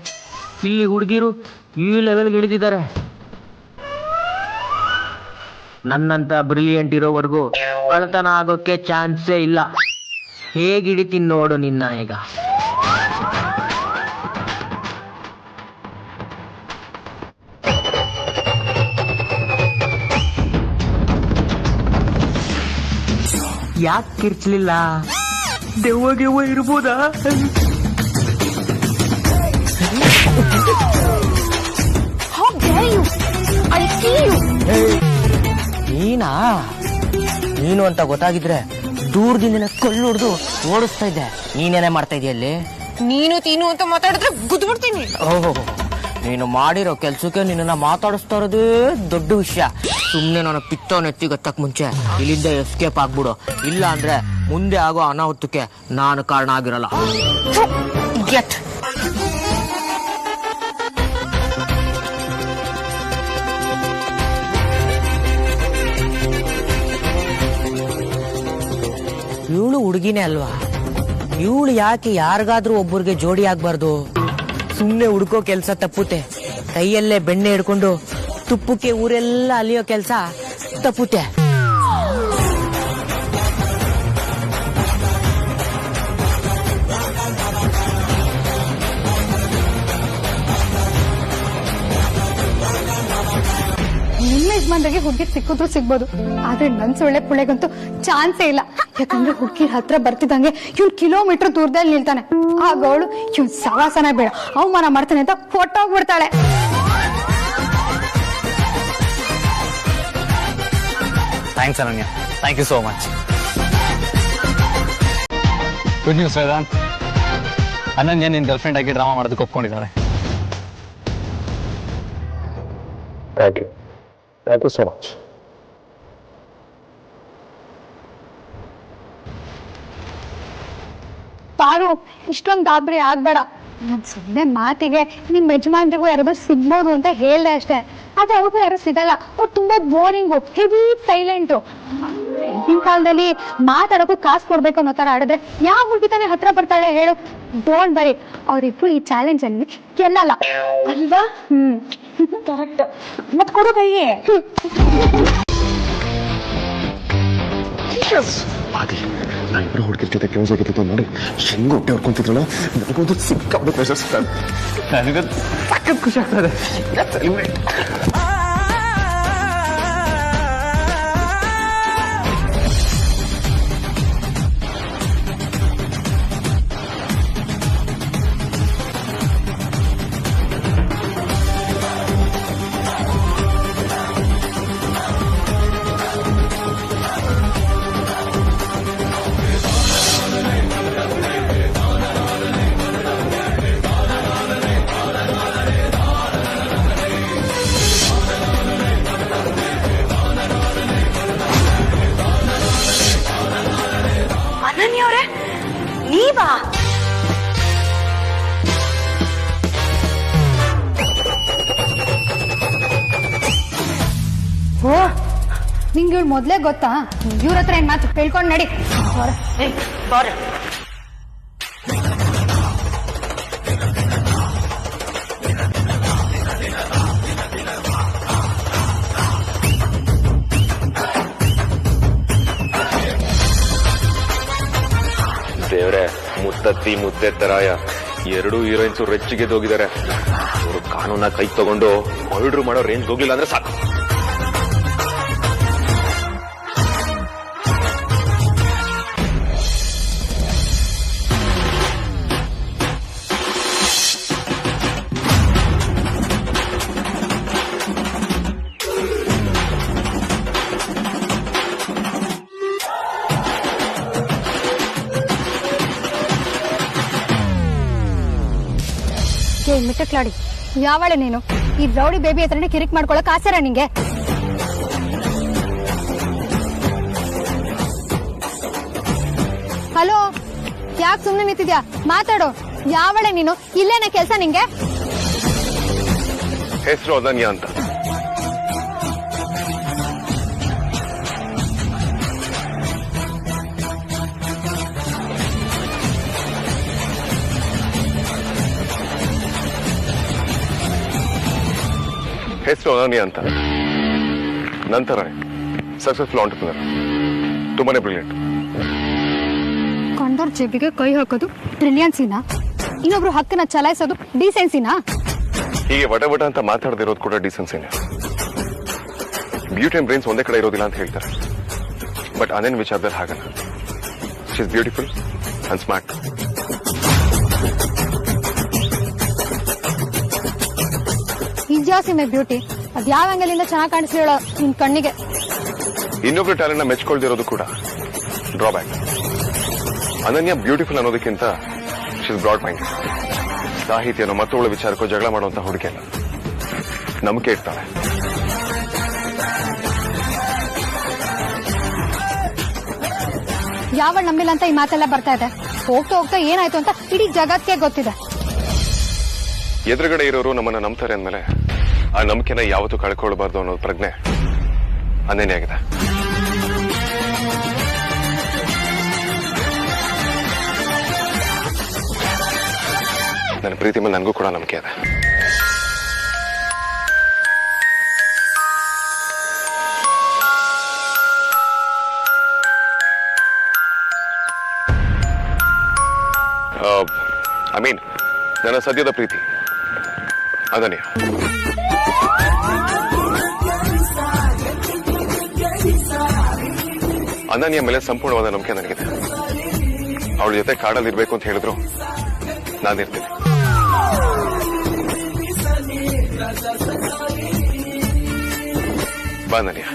ಇಲ್ಲಿ ಹುಡುಗಿರು ಈ ಲೆವೆಲ್ಗೆ ಇಳಿದಿದ್ದಾರೆ. ನನ್ನಂತ ಬ್ರಿಲಿಯಂಟ್ ಇರೋವರೆಗೂ ಕಳ್ತನ ಆಗೋಕೆ ಚಾನ್ಸೇ ಇಲ್ಲ. ಹೇಗಿಡಿತೀನಿ ನೋಡು ನಿನ್ನ ಈಗ. ಯಾಕೆ ಕಿರ್ಚ್ಲಿಲ್ಲ? ದೆವ್ವ ಇರ್ಬೋದಾ? ನೀನು ಅಂತ ಗೊತ್ತಾಗಿದ್ರೆ ದೂರದಿಂದ ಕಲ್ಲು ಹೊಡೆದು ಓಡಿಸ್ತಾ ಇದ್ದೆ. ನೀನೇನೇ ಮಾಡ್ತಾ ಇದೆಯಲ್ಲಿ? ನೀನು ತೀನು ಅಂತ ಮಾತಾಡಿದ್ರೆ ಗುದ್ಬಿಡ್ತೀನಿ. ಓಹೋ, ನೀನು ಮಾಡಿರೋ ಕೆಲ್ಸಕ್ಕೆ ನಿನ್ನ ಮಾತಾಡಿಸ್ತಾ ಇರೋದೇ ದೊಡ್ಡ ವಿಷಯ. ಸುಮ್ನೆ ನನ್ನ ಪಿತ್ತವನ್ನ ಎತ್ತಿಗತ್ತಕ್ ಮುಂಚೆ ಇಲ್ಲಿಂದ ಎಸ್ಕೇಪ್ ಆಗ್ಬಿಡು. ಇಲ್ಲ ಅಂದ್ರೆ ಮುಂದೆ ಆಗೋ ಅನಾಹುತಕ್ಕೆ ನಾನು ಕಾರಣ ಆಗಿರಲ್ಲ. ಇವಳು ಹುಡುಗಿನೇ ಅಲ್ವಾ? ಇವಳು ಯಾಕೆ ಯಾರಿಗಾದ್ರೂ ಒಬ್ಬರಿಗೆ ಜೋಡಿ ಆಗ್ಬಾರ್ದು? ಸುಮ್ನೆ ಹುಡ್ಕೋ ಕೆಲ್ಸ ತಪ್ಪುತ್ತೆ. ಕೈಯಲ್ಲೇ ಬೆಣ್ಣೆ ಹಿಡ್ಕೊಂಡು ತುಪ್ಪಕ್ಕೆ ಊರೆಲ್ಲ ಅಲಿಯೋ ಕೆಲ್ಸ ತಪ್ಪುತ್ತೆ. ಯಜಮಾನ್ರಿಗೆ ಹುಡುಗಿ ಸಿಕ್ಕಿದ್ರು ಸಿಗ್ಬೋದು, ಆದ್ರೆ ನನ್ ಸೊಳ್ಳೆ ಪುಳ್ಳೆಗಂತೂ ಚಾನ್ಸೇ ಇಲ್ಲ. ಯಾಕಂದ್ರೆ ಹುಡುಗಿ ಹತ್ರ ಬರ್ತಿದ್ದಂಗೆ ಇವ್ನು ಕಿಲೋಮೀಟರ್ ದೂರದಲ್ಲಿ ನಿಲ್ತಾನೆ. ಆಗ ಅವಳು ಇವ್ನ್ ಸವಾಸನ ಬೇಡ ಅವಮಾನ ಮಾಡ್ತಾನೆ ಅಂತ ಹೊಟ್ಟೋಗ್ಬಿಡ್ತಾಳೆ. Thanks Ananya, thank you so much. Good news Vedant, Ananya ನಿನ್ ಗರ್ಲ್ ಫ್ರೆಂಡ್ ಆಗಿ ಡ್ರಾಮಾ ಮಾಡೋದಕ್ಕೆ ಒಪ್ಕೊಂಡಿದ್ದಾಳೆ. Thank you so much. Paru, ಇಷ್ಟೊಂದು ಗಾಬರಿ ಆಗ್ಬೇಡ. ನಾನ್ ಸುಮ್ಮನೆ ಮಾತಿಗೆ ನಿಮ್ ಯಜಮಾನ್ರಿಗೂ ಯಾರಾದ್ರೂ ಸಿಗ್ಬೋದು ಅಂತ ಹೇಳ್ದೆ ಅಷ್ಟೇ. ಆದ್ರೆ ಅವ್ರಿಗೂ ಯಾರು ಸಿಗಲ್ಲ. ಅವ್ರು ತುಂಬಾ ಬೋರಿಂಗು, ಹೆವಿ ಸೈಲೆಂಟು. ಈಗಿನ ಕಾಲದಲ್ಲಿ ಮಾತಾಡೋಕ್ಕೂ ಕಾಸು ಕೊಡ್ಬೇಕು ಅನ್ನೋ ತರ ಆಡಿದ್ರೆ ಯಾವ ಹುಡುಗಿ ತಾನೇ ಹತ್ರ ಬರ್ತಾಳೆ ಹೇಳು? ಡೋಂಟ್ ಬರಿ, ಅವ್ರಿಬ್ರು ಈ ಚಾಲೆಂಜ್ ಅಲ್ಲಿ ಗೆಲ್ಲಲ್ಲ ಅಲ್ವಾ? ಕರೆಕ್ಟ್. ಮತ್ ಕೊಡು ಕೈಯೇ. ನಾ ಇಬ್ಬರು ಹುಡುಗಿರ್ ಜೊತೆ ಕ್ಲೋಸ್ ಆಗಿದ್ದು ನೋಡಿ ಹೆಂಗ್ ಹೊಟ್ಟೆ ಹೊಡ್ಕೊಂತಿದ್ರಲ್ಲ, ನನಗೊಂದು ಸಿಕ್ಕಾಪಟ್ಟೆ ಪ್ರೆಷರ್ ಸಿಗ್ತದೆ. ನನಗೆ ಸಖತ್ ಖುಷಿ ಆಗ್ತದೆ. ಅನನ್ಯವರೇ, ನೀವಾ? ಓ, ನಿಂಗೆ ಇವ್ಳು ಮೊದ್ಲೇ ಗೊತ್ತಾ? ಇವ್ರ ಹತ್ರ ಏನ್ ಮಾತು ಹೇಳ್ಕೊಂಡ್ ನಡಿ. ಬಾರೆ. ದೇವ್ರೆ, ಮುತ್ತತ್ತಿ ಮುದ್ದೆ ತರಾಯ ಎರಡು ಹೀರೋಯಿನ್ಸ್ ರೆಚ್ಚಿಗೆ ಹೋಗಿದ್ದಾರೆ. ಅವರು ಕಾನೂನ ಕೈ ತಗೊಂಡು ಮರ್ಡರ್ ಮಾಡೋ ರೇಂಜ್ ಹೋಗ್ಲಿಲ್ಲ ಅಂದ್ರೆ ಸಾಕು. ಮಿಟ್ಟಕ್ಲಾಡಿ, ಯಾವಳೆ ನೀನು? ಈ ರೌಡಿ ಬೇಬಿ ಹತ್ರನೇ ಕಿರಿಕ್ ಮಾಡ್ಕೊಳಕ್ ಆಸೆರ ನಿಂಗೆ? ಹಲೋ, ಯಾಕೆ ಸುಮ್ನೆ ನಿಂತಿದ್ಯಾ? ಮಾತಾಡೋ. ಯಾವಳೆ ನೀನು? ಇಲ್ಲೇನ ಕೆಲ್ಸ ನಿಂಗೆ? ಹೆಸರು ಅನನ್ಯ ಅಂತ. ಹೆಸರು ಅನನ್ಯ ಅಂತ. ನಂತರ ಸಕ್ಸಸ್ಫುಲ್ ಆಂಟರ್ಪ್ರಿನರ್, ತುಂಬಾನೇ ಬ್ರಿಲಿಯಂಟ್. ಕಂಡೋರ್ ಜೇಬಿಗೆ ಕೈ ಹಾಕೋದು ಬ್ರಿಲಿಯನ್ಸಿನಾ? ಇನ್ನೊಬ್ರು ಹಕ್ಕನ್ನ ಚಲಾಯಿಸೋದು ಡೀಸೆನ್ಸಿನಾ? ಹೀಗೆ ವಟ ವಟ ಅಂತ ಮಾತಾಡದಿರೋದು ಕೂಡ ಡೀಸೆನ್ಸಿನೇ. ಬ್ಯೂಟಿ ಅಂಡ್ ಬ್ರೈನ್ಸ್ ಒಂದೇ ಕಡೆ ಇರೋದಿಲ್ಲ ಅಂತ ಹೇಳ್ತಾರೆ, ಬಟ್ ಅನೇನ್ ವಿಚಾರದಲ್ಲಿ ಹಾಗಲ್ಲ. She is beautiful and smart. ಇದ್ಯಾಸಿಮೆ ಬ್ಯೂಟಿ, ಅದ್ ಯಾವ ಆಂಗಲಿಂದ ಚೆನ್ನಾಗಿ ಕಾಣಿಸ್ಲಿಲ್ಲ ನಿನ್ ಕಣ್ಣಿಗೆ. ಇನ್ನೊಬ್ರು ಟ್ಯಾಲೆಂಟ್ ನ ಮೆಚ್ಕೊಳ್ದಿರೋದು ಕೂಡ ಡ್ರಾಬ್ಯಾಕ್. ಅನನ್ಯ ಬ್ಯೂಟಿಫುಲ್ ಅನ್ನೋದಕ್ಕಿಂತ ಶಿ ಇಸ್ ಬ್ರಾಡ್ ಮೈಂಡ್. ಸಾಹಿತ್ಯನೋ ಮತ್ತೊಳ್ಳೆ ವಿಚಾರಕ್ಕೂ ಜಗಳ ಮಾಡುವಂತ ಹುಡುಗಿ ಅಲ್ಲ, ನಂಬಿಕೆ ಇರ್ತಾಳೆ. ಯಾವಳ ನಂಬಿಲ್ಲ ಅಂತ ಈ ಮಾತೆಲ್ಲ ಬರ್ತಾ ಇದೆ. ಹೋಗ್ತಾ ಹೋಗ್ತಾ ಏನಾಯ್ತು ಅಂತ ಇಡೀ ಜಗತ್ತಿಗೆ ಗೊತ್ತಿದೆ. ಎದುರುಗಡೆ ಇರೋರು ನಮ್ಮನ್ನ ನಂಬ್ತಾರೆ ಅಂದ್ಮೇಲೆ ಆ ನಂಬಿಕೆನ ಯಾವತ್ತೂ ಕಳ್ಕೊಳ್ಬಾರ್ದು ಅನ್ನೋ ಪ್ರಜ್ಞೆ ಅನೇನೇ ಆಗಿದೆ. ನನ್ನ ಪ್ರೀತಿ ಮೇಲೆ ನನಗೂ ಕೂಡ ನಂಬಿಕೆ ಇದೆ. ಐ ಮೀನ್ ನನ್ನ ಸದ್ಯದ ಪ್ರೀತಿ ಅನನ್ಯ. ಅನನ್ಯ ಮೇಲೆ ಸಂಪೂರ್ಣವಾದ ನಂಬಿಕೆ ನನಗಿದೆ. ಅವಳ ಜೊತೆ ಕಾಡಲ್ಲಿ ಇರ್ಬೇಕು ಅಂತ ಹೇಳಿದ್ರು ನಾನಿರ್ತೀನಿ. ಬಾ ಅನನ್ಯ.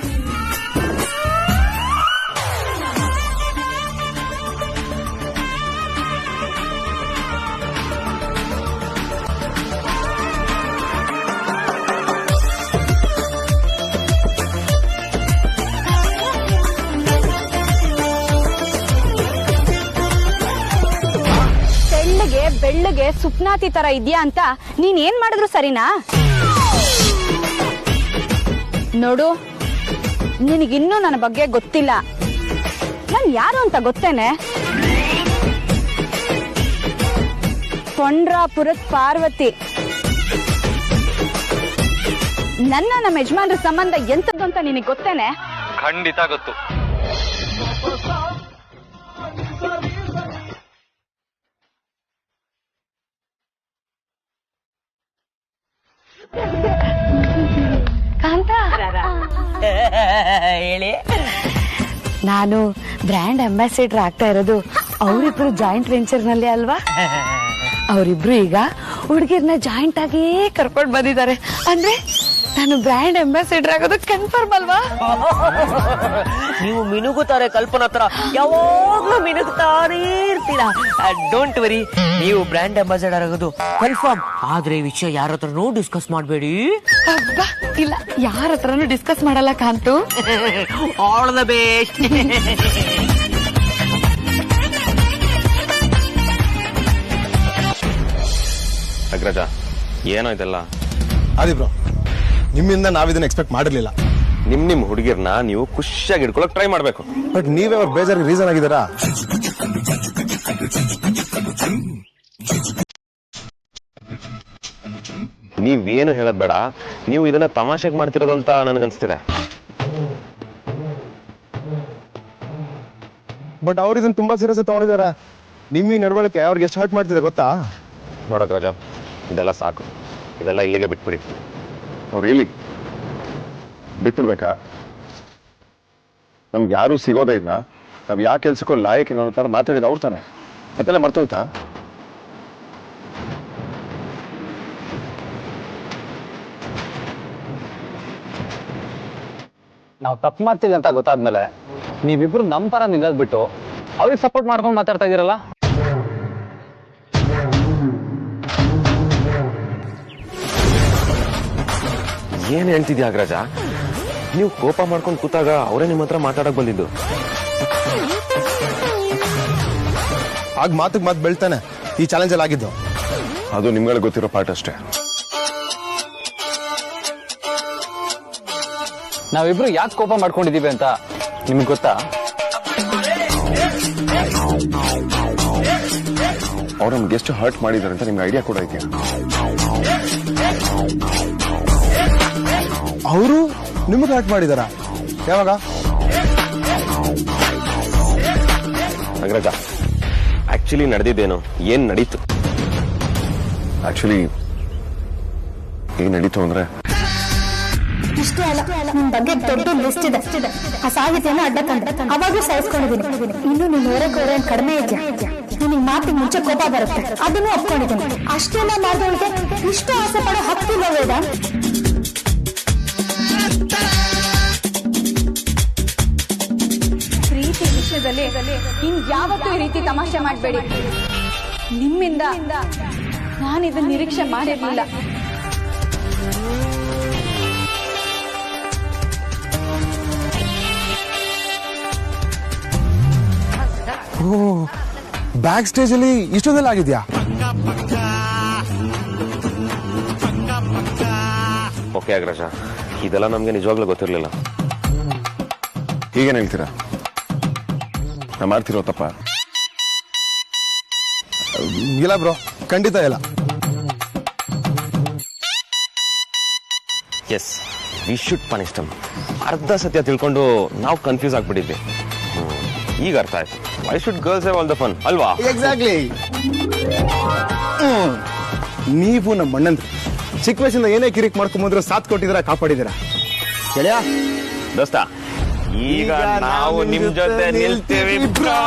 ಬೆಳ್ಳಗೆ ಸುಪ್ನಾತಿ ತರ ಇದ್ಯಾ ಅಂತ ನೀನ್ ಏನ್ ಮಾಡಿದ್ರು ಸರಿನಾ? ನೋಡು, ನಿನಗಿನ್ನೂ ನನ್ನ ಬಗ್ಗೆ ಗೊತ್ತಿಲ್ಲ. ನಾನ್ ಯಾರು ಅಂತ ಗೊತ್ತೇನೆ? ಪೊಂಡ್ರಾಪುರದ ಪಾರ್ವತಿ. ನಮ್ಮ ಯಜಮಾನ್ರ ಸಂಬಂಧ ಎಂತದ್ದು ಅಂತ ನಿನಗೆ ಗೊತ್ತೇನೆ? ಖಂಡಿತ ಗೊತ್ತು. ಹೇಳಿ. ನಾನು ಬ್ರ್ಯಾಂಡ್ ಅಂಬಾಸಿಡರ್ ಆಗ್ತಾ ಇರೋದು ಅವರಿಬ್ರು ಜಾಯಿಂಟ್ ವೆಂಚರ್ ನಲ್ಲಿ ಅಲ್ವಾ? ಅವರಿಬ್ರು ಈಗ ಹುಡುಗಿರ್ನ ಜಾಯಿಂಟ್ ಆಗೇ ಕರ್ಕೊಂಡು ಬಂದಿದ್ದಾರೆ. ಅಂದ್ರೆ ನಾನು ಬ್ರ್ಯಾಂಡ್ ಅಂಬಾಸಿಡರ್ ಆಗೋದು ಕನ್ಫರ್ಮ್ ಅಲ್ವಾ? ನೀವು ಮಿನುಗುತ್ತಾರೆ ಕಲ್ಪನಾ ಹತ್ರ, ಯಾವಾಗ್ಲೂ ಮಿನುಗುತ್ತಾರೇ ಇರ್ತೀರಾ. ಡೋಂಟ್ ವರಿ, ನೀವು ಬ್ರ್ಯಾಂಡ್ ಅಂಬಾಸಿಡರ್ ಆಗೋದು ಕನ್ಫರ್ಮ್. ಆದ್ರೆ ಈ ವಿಷಯ ಯಾರ ಹತ್ರನೂ ಡಿಸ್ಕಸ್ ಮಾಡಬೇಡಿ. ಇಲ್ಲ, ಯಾರ ಹತ್ರನೂ ಡಿಸ್ಕಸ್ ಮಾಡಲ್ಲ Kantu. All the best. Agraja, ಏನೋ ಇದೆಲ್ಲ? ಅದೇ ಬ್ರೋ, ನಿಮ್ಮಿಂದ ನಾವಿದನ್ನ ಎಕ್ಸ್ಪೆಕ್ಟ್ ಮಾಡಿರ್ಲಿಲ್ಲ. ನಿಮ್ ಹುಡುಗಿರ್ನ ನೀವು ಖುಷಿಯಾಗಿ ಇಟ್ಕೊಳಕ್ ಟ್ರೈ ಮಾಡ್ಬೇಕು. ಬಟ್ ನೀವೇ ಅವ್ರ ಬೇಜಾರಿಗೆ ರೀಸನ್ ಆಗಿದ್ದೀರಾ? ನೀವೇನು ಹೇಳದ್ ಬೇಡ, ನೀವು ಇದನ್ನ ತಮಾಷೆಗೆ ಮಾಡ್ತಿರೋದು ಅಂತ ನನಗನ್ಸ್ತಿದೆ. ಬಟ್ ಅವ್ರು ಇದನ್ನ ತುಂಬಾ ಸೀರಿಯಸ್ ತಗೊಂಡಿದಾರ. ನಿಮ್ಮ ನಡವಳಿಕೆ ಅವ್ರಿಗೆ ಎಷ್ಟು ಹರ್ಟ್ ಮಾಡ್ತಿದೆ ಗೊತ್ತಾ? ನೋಡಕ್ ರಾಜ, ಇದೆಲ್ಲ ಸಾಕು. ಇದೆಲ್ಲ ಇಲ್ಲಿಗೆ ಬಿಟ್ಬಿಡಿ. ಅವ್ರು ಇಲ್ಲಿ ಬಿಟ್ಟಿರ್ಬೇಕಾ? ನಮ್ಗೆ ಯಾರು ಸಿಗೋದೇ ಇಲ್ಲ. ನಾವ್ ಯಾವ ಕೆಲ್ಸಕ್ಕೂ ಲಾಯಕ್ ಅನ್ನೋ ತರ ಮಾತಾಡಿದ ಅವ್ರು ತಾನೆ. ಅದೆಲ್ಲ ಮರ್ತೋಯ್ತಾ? ನಾವು ತಪ್ಪು ಮಾಡ್ತೀವಿ ಅಂತ ಗೊತ್ತಾದ್ಮೇಲೆ ನೀವಿಬ್ರು ನಮ್ಮ ಪರ ನಿಲ್ಲದ್ ಬಿಟ್ಟು ಅವ್ರಿಗೆ ಸಪೋರ್ಟ್ ಮಾಡ್ಕೊಂಡು ಮಾತಾಡ್ತಾ ಇದೀರಲ್ಲ. ಏನ್ ಹೇಳ್ತಿದ್ಯಾ ಅಗ್ರಜ? ನೀವು ಕೋಪ ಮಾಡ್ಕೊಂಡು ಕೂತಾಗ ಅವರೇ ನಿಮ್ಮ ಹತ್ರ ಮಾತಾಡಕ್ ಬಂದಿದ್ದು. ಆಗ ಮಾತಿಗೆ ಮಾತು ಬೆಳ್ತಾನೆ ಈ ಚಾಲೆಂಜ್ ಅಲ್ಲಿ ಆಗಿದ್ದು. ಅದು ನಿಮ್ಗಳಿಗೆ ಗೊತ್ತಿರೋ ಪಾಠ ಅಷ್ಟೇ. ನಾವಿಬ್ರು ಯಾಕೆ ಕೋಪ ಮಾಡ್ಕೊಂಡಿದೀವಿ ಅಂತ ನಿಮ್ಗೆ ಗೊತ್ತಾ? ಅವ್ರು ನಮ್ಗೆ ಎಷ್ಟು ಹರ್ಟ್ ಮಾಡಿದಾರೆ ಅಂತ ನಿಮ್ಗೆ ಐಡಿಯಾ ಕೂಡ ಇದೆಯಾ? ಅವರು ನಿಮಗೆ ಹರ್ಟ್ ಮಾಡಿದಾರ? ಯಾವಾಗ? ಅಗ್ರಜ, ಆಕ್ಚುಲಿ ನಡೆದಿದ್ದೇನು, ಏನ್ ನಡೀತು? ಆಕ್ಚುಲಿ ಏನ್ ನಡೀತು ಅಂದ್ರೆ, ಇಷ್ಟೇ ಅಲ್ಲ, ನಿಮ್ ಬಗ್ಗೆ ದೊಡ್ಡ ಲಿಸ್ಟ್ ಇದೆ. ಆ ಸಾಹಿತ್ಯನ ಅಡ್ಡ ತಂದೆ ಅವಾಗ್ಲೂ ಸಹಿಸ್ಕೊಂಡಿದ್ದೀನಿ. ಇನ್ನು ನೀನ್ ಹೊರಗೆ ಕಡಿಮೆ ಇದೆಯಾ? ನಿನಗೆ ಮಾತಿಗೆ ಮುಂಚೆ ಕೋಪ ಬರುತ್ತೆ, ಅದನ್ನು ಒಪ್ಕೊಂಡಿದ್ದೀನಿ. ಅಷ್ಟೆಲ್ಲ ಮಾಡಿದವಳಿಗೆ ಇಷ್ಟು ಆಸೆ ಪಡೋ ಹಕ್ಕಿಲ್ಲ ವೇದ. ಪ್ರೀತಿ ವಿಷಯದಲ್ಲಿ ಇನ್ ಯಾವತ್ತೂ ಈ ರೀತಿ ತಮಾಷೆ ಮಾಡಬೇಡಿ. ನಿಮ್ಮಿಂದ ನಾನು ಇದನ್ನ ನಿರೀಕ್ಷೆ ಮಾಡಿರ್ಲಿಲ್ಲ. ಬ್ಯಾಕ್ ಸ್ಟೇಜ್ ಅಲ್ಲಿ ಇಷ್ಟೊಂದೆಲ್ಲ ಆಗಿದ್ಯಾ? ಓಕೆ ಅಗ್ರಜ, ಇದೆಲ್ಲ ನಮ್ಗೆ ನಿಜವಾಗ್ಲೂ ಗೊತ್ತಿರ್ಲಿಲ್ಲ. ಹೀಗೇನ್ ಹೇಳ್ತೀರಾ? ನಾ ಮಾಡ್ತಿರೋ ತಪ್ಪ? ಇಲ್ಲ ಬ್ರೋ, ಖಂಡಿತ ಇಲ್ಲ. Yes, we should punish them. ಅರ್ಧ ಸತ್ಯ ತಿಳ್ಕೊಂಡು ನಾವು ಕನ್ಫ್ಯೂಸ್ ಆಗ್ಬಿಟ್ಟಿದ್ವಿ. ಈಗ ಅರ್ಥ ಆಯ್ತು. Why should girls have all the fun, ಅಲ್ವಾ? ಎಕ್ಸಾಕ್ಟ್ಲಿ. ನೀವು ನಮ್ಮ ಅಣ್ಣಂದ್ರು ಚಿಕ್ಕ ವಯಸ್ಸಿಂದ ಏನೇ ಕಿರಿಕ್ ಮಾಡ್ಕೊಂಬಂದ್ರು ಸಾಥ್ ಕೊಟ್ಟಿದ್ದೀರಾ, ಕಾಪಾಡಿದ್ದೀರಾ. ಗೆಳೆಯ ದೋಸ್ತ, ಈಗ ನಾವು ನಿಮ್ ಜೊತೆ ನಿಲ್ತೀವಿ ಬ್ರೋ.